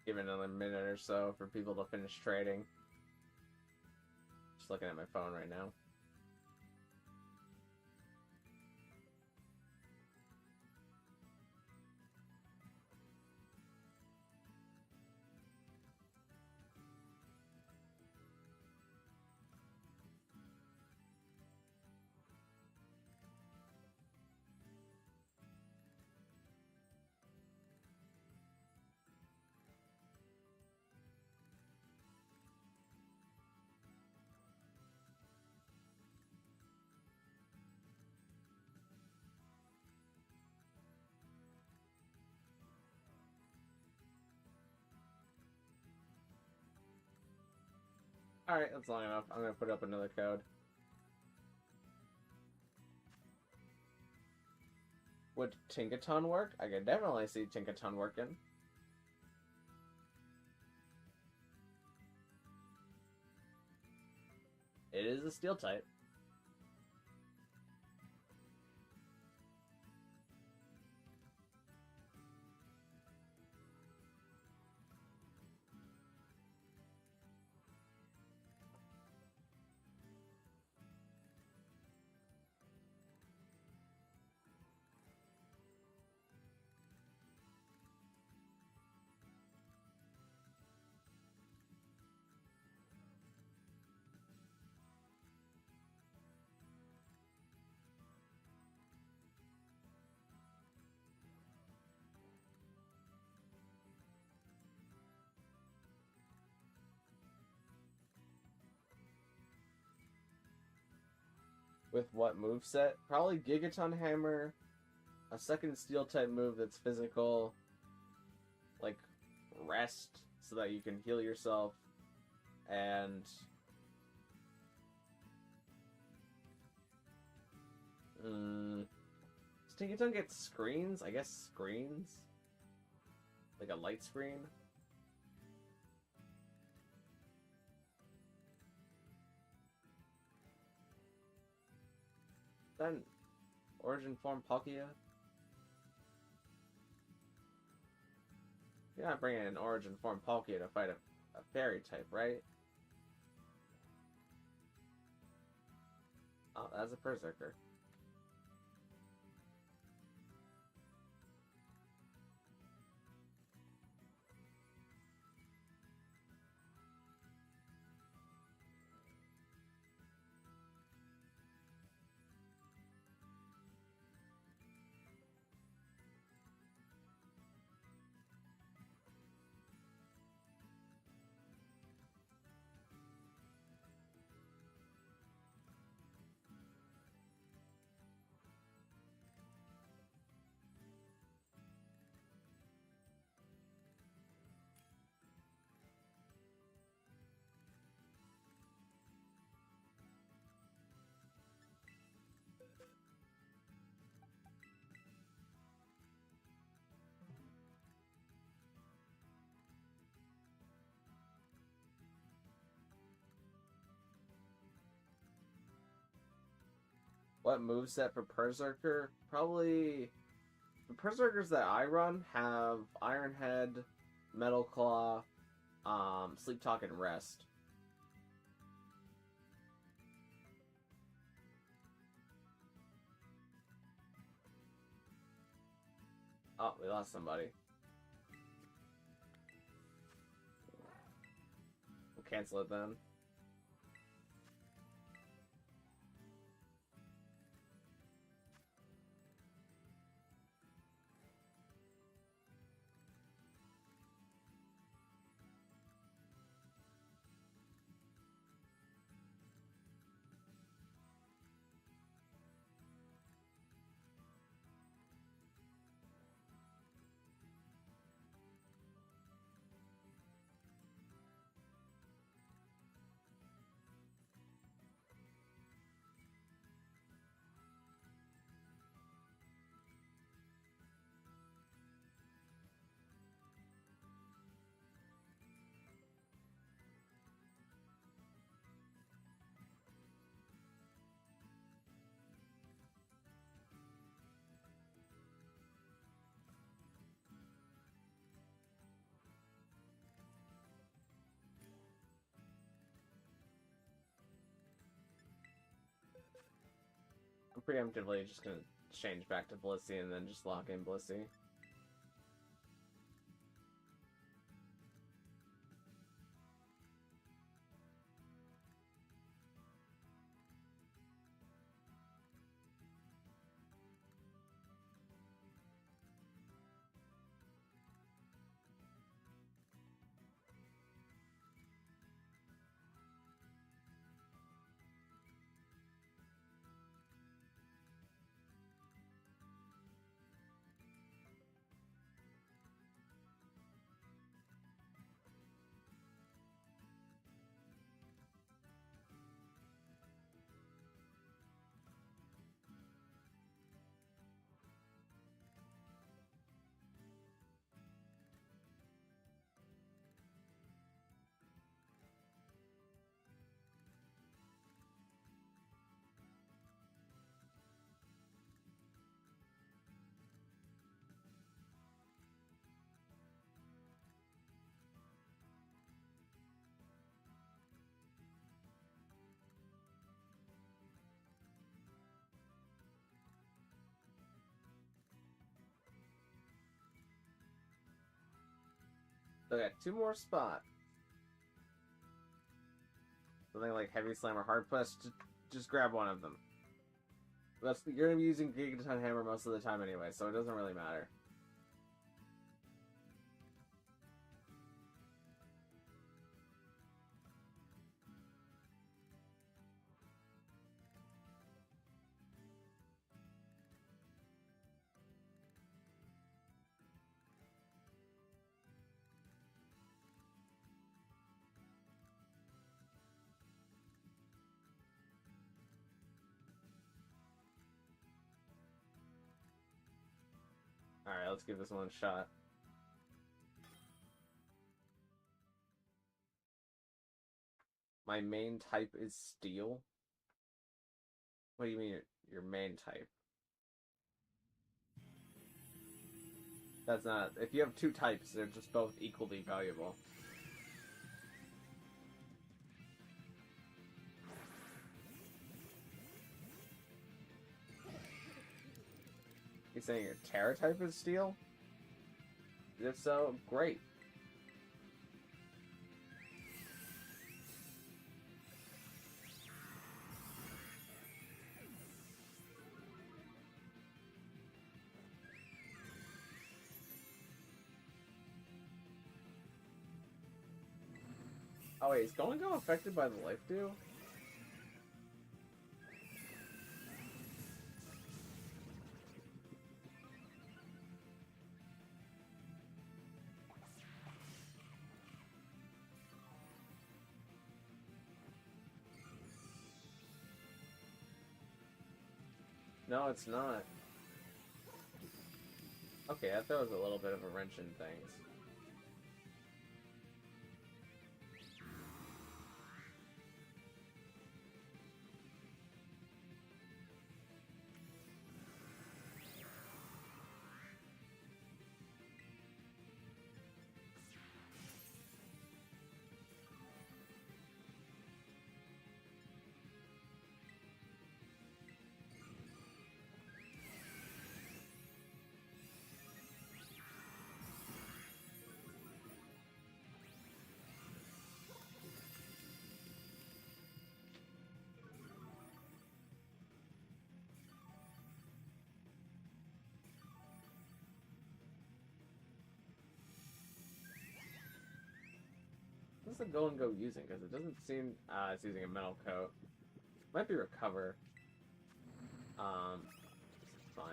Give it another minute or so for people to finish trading. Just looking at my phone right now. Alright, that's long enough. I'm gonna put up another code. Would Tinkaton work? I could definitely see Tinkaton working. It is a Steel type. With what moveset? Probably Gigaton Hammer a second steel type move that's physical, like rest, so that you can heal yourself, and Stinky Tongue gets screens, I guess screens, like a light screen. Then origin form Palkia. You're not bringing an origin form Palkia to fight a fairy type, right? Oh, that's a Berserker. What moveset for Berserker? Probably the Berserkers that I run have Iron Head, Metal Claw, Sleep Talk, and Rest. Oh, we lost somebody. We'll cancel it then. I'm preemptively just gonna change back to Blissey and then just lock in Blissey. So I got two more spots. Something like Heavy Slam or Hard Press, just grab one of them. You're going to be using Gigaton Hammer most of the time anyway, so it doesn't really matter. let's give this one a shot. My main type is Steel? What do you mean your main type? That's not... If you have two types, they're just both equally valuable. You're saying your Tera type is Steel? If so, great. Oh wait, is Golden Go affected by the Life Dew? No, it's not. Okay, that throws a little bit of a wrench in things. What's the Golden Go using? Because it doesn't seem... it's using a metal coat. Might be Recover. It's fine.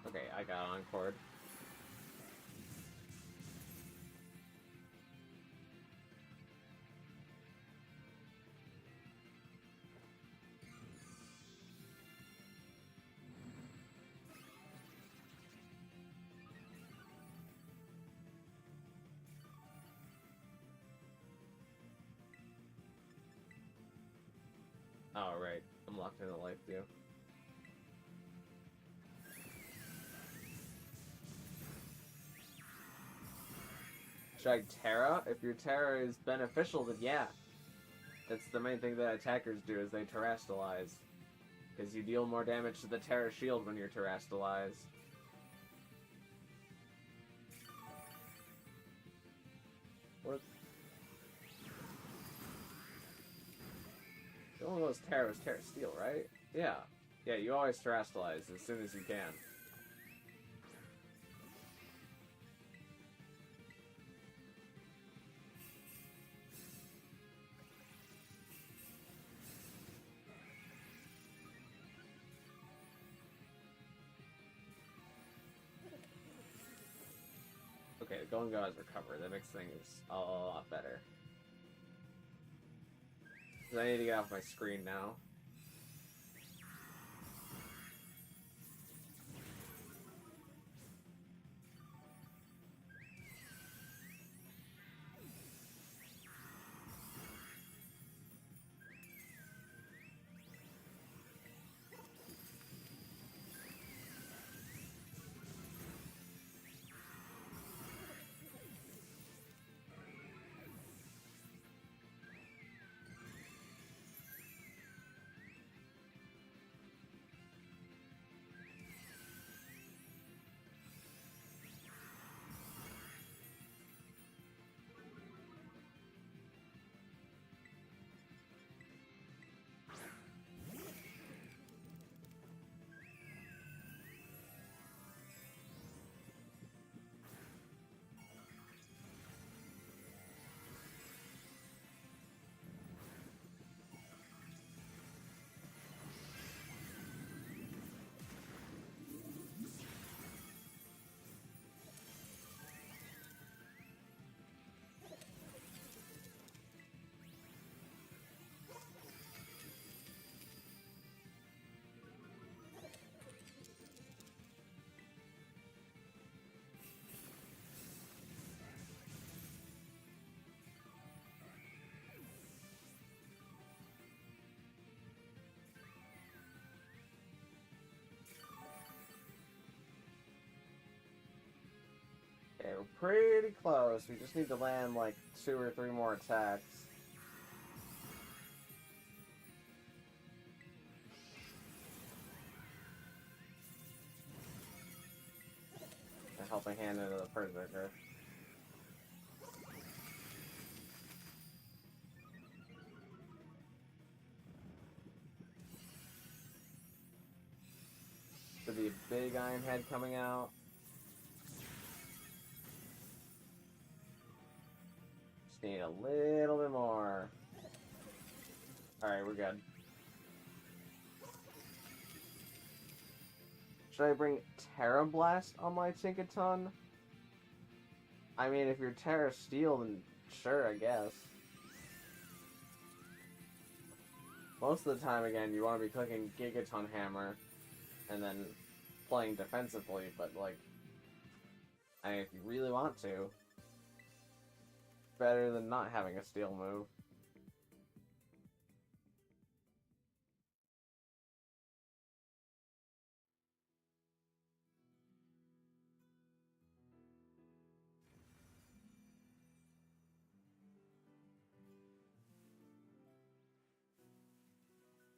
Okay, I got Encored. Oh, right. I'm locked in a Life Dew. Should I Tera? If your Tera is beneficial, then yeah. That's the main thing that attackers do, is they terastalize. Because you deal more damage to the Tera shield when you're terastalized. What? The one of those Tera is Tera Steel, right? Yeah. Yeah, you always terastalize as soon as you can. Okay, the Golden Go has Recover. That makes things a lot better. I need to get off my screen now. we're pretty close. We just need to land like 2 or 3 more attacks. A helping hand into the Berserker. Could be a big Iron Head coming out. Just need a little bit more. Alright, we're good. Should I bring Tera Blast on my Tinkaton? I mean, if you're Tera Steel, then sure, I guess. Most of the time, again, you want to be clicking Gigaton Hammer and then playing defensively, but, like, I mean, if you really want to, better than not having a steel move.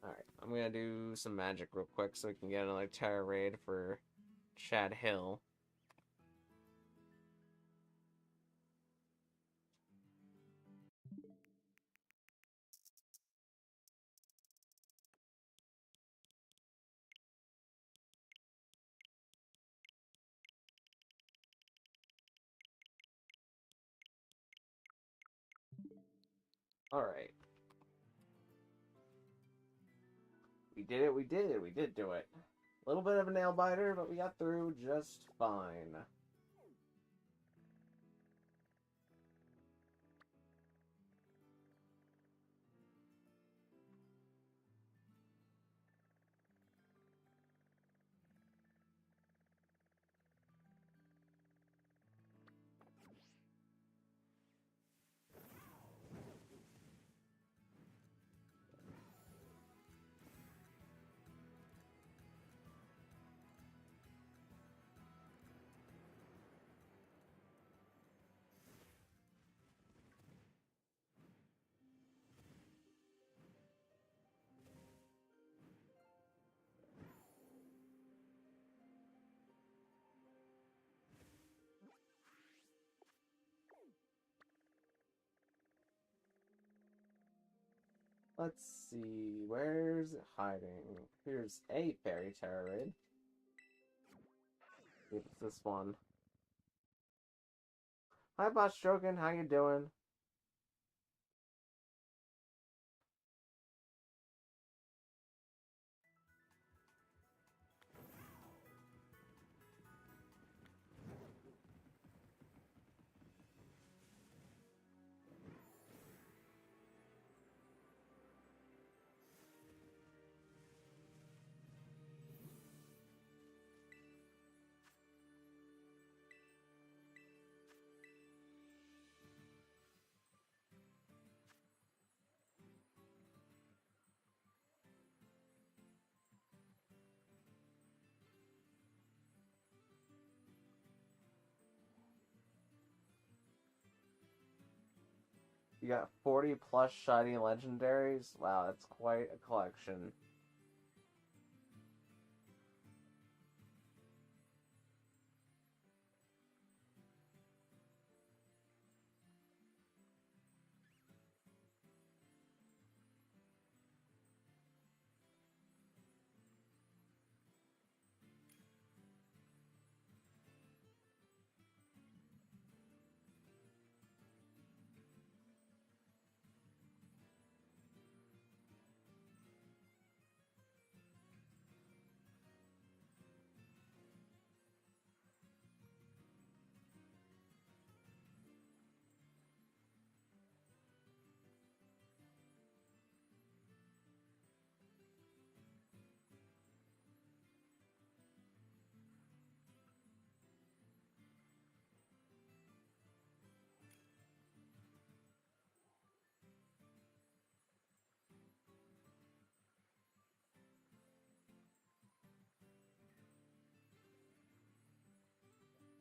Alright, I'm gonna do some magic real quick so we can get another Tera raid for Chad Hill. Alright. We did it, we did it, we did do it. A little bit of a nail biter, but we got through just fine. Let's see, where's it hiding? Here's a fairy Tera raid. It's this one. Hi, Boss Strokin, how you doing? You got 40 plus shiny legendaries? Wow, that's quite a collection.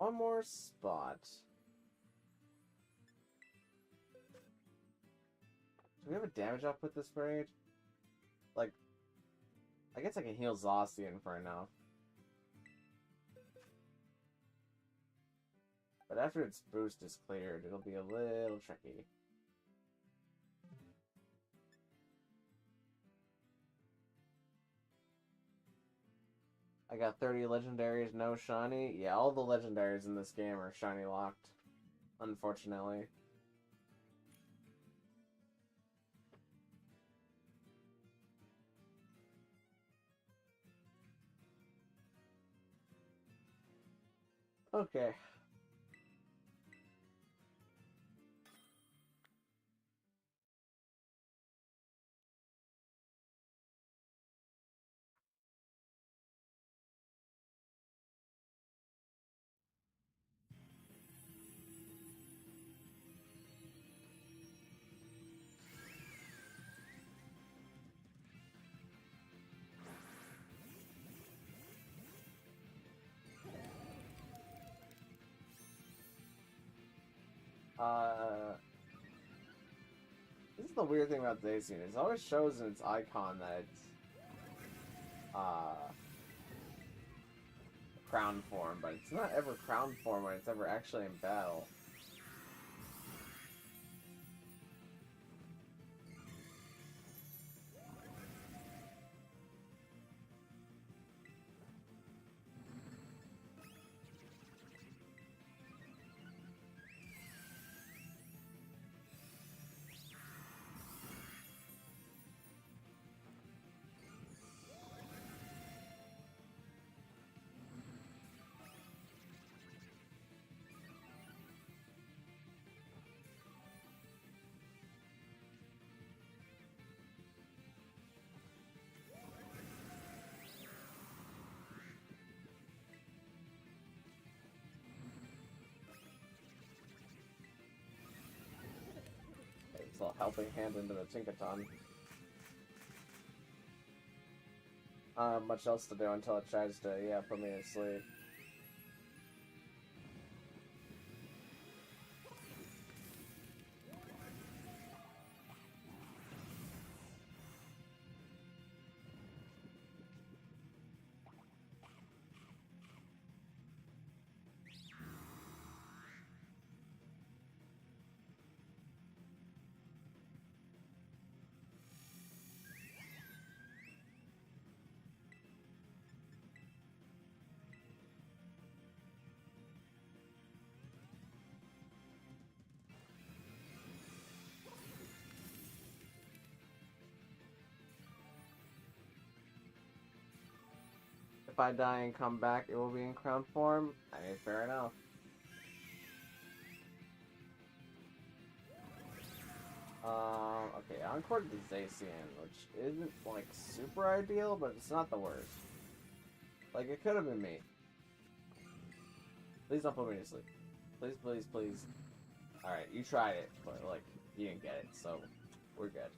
One more spot. Do we have a damage up with this braid? Like, I guess I can heal Zacian for enough. But after its boost is cleared, it'll be a little tricky. I got 30 legendaries, no shiny. Yeah, all the legendaries in this game are shiny locked, unfortunately. Okay. This is the weird thing about Zacian. It always shows in its icon that it's crown form, but it's not ever crown form when it's ever actually in battle. It's a helping hand into the Tinkaton. Much else to do until it tries to, yeah, put me to sleep. If I die and come back, it will be in crown form. I mean, fair enough. Okay, Encore to Zacian, which isn't, like, super ideal, but it's not the worst. Like, it could have been me. Please don't put me to sleep. Please, please, please. Alright, you tried it, but, like, you didn't get it, so we're good.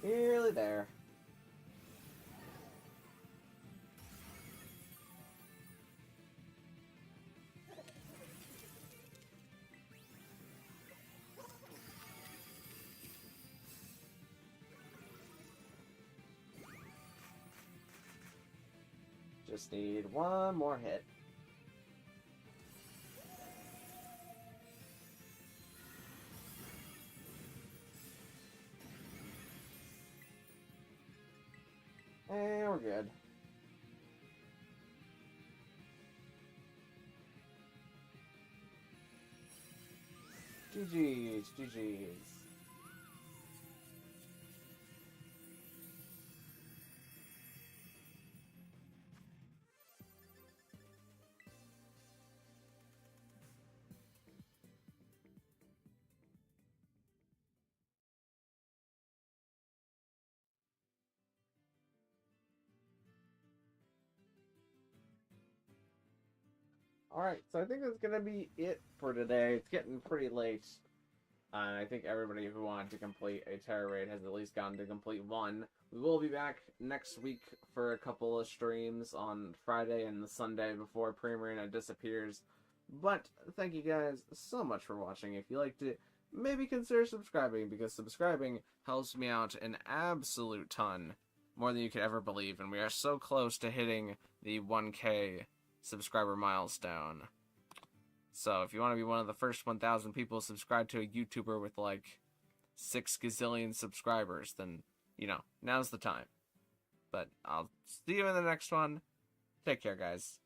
Nearly there. Just need one more hit. And we're good. GG's, GG's. Alright, so I think that's gonna be it for today. It's getting pretty late. And I think everybody who wanted to complete a Tera raid has at least gotten to complete one. We will be back next week for a couple of streams on Friday and the Sunday before Primarina disappears. But thank you guys so much for watching. If you liked it, maybe consider subscribing, because subscribing helps me out an absolute ton. More than you could ever believe. And we are so close to hitting the 1K subscriber milestone. So if you want to be one of the first 1,000 people subscribed to a YouTuber with like 6 gazillion subscribers, then, you know, now's the time. But I'll see you in the next one. Take care, guys.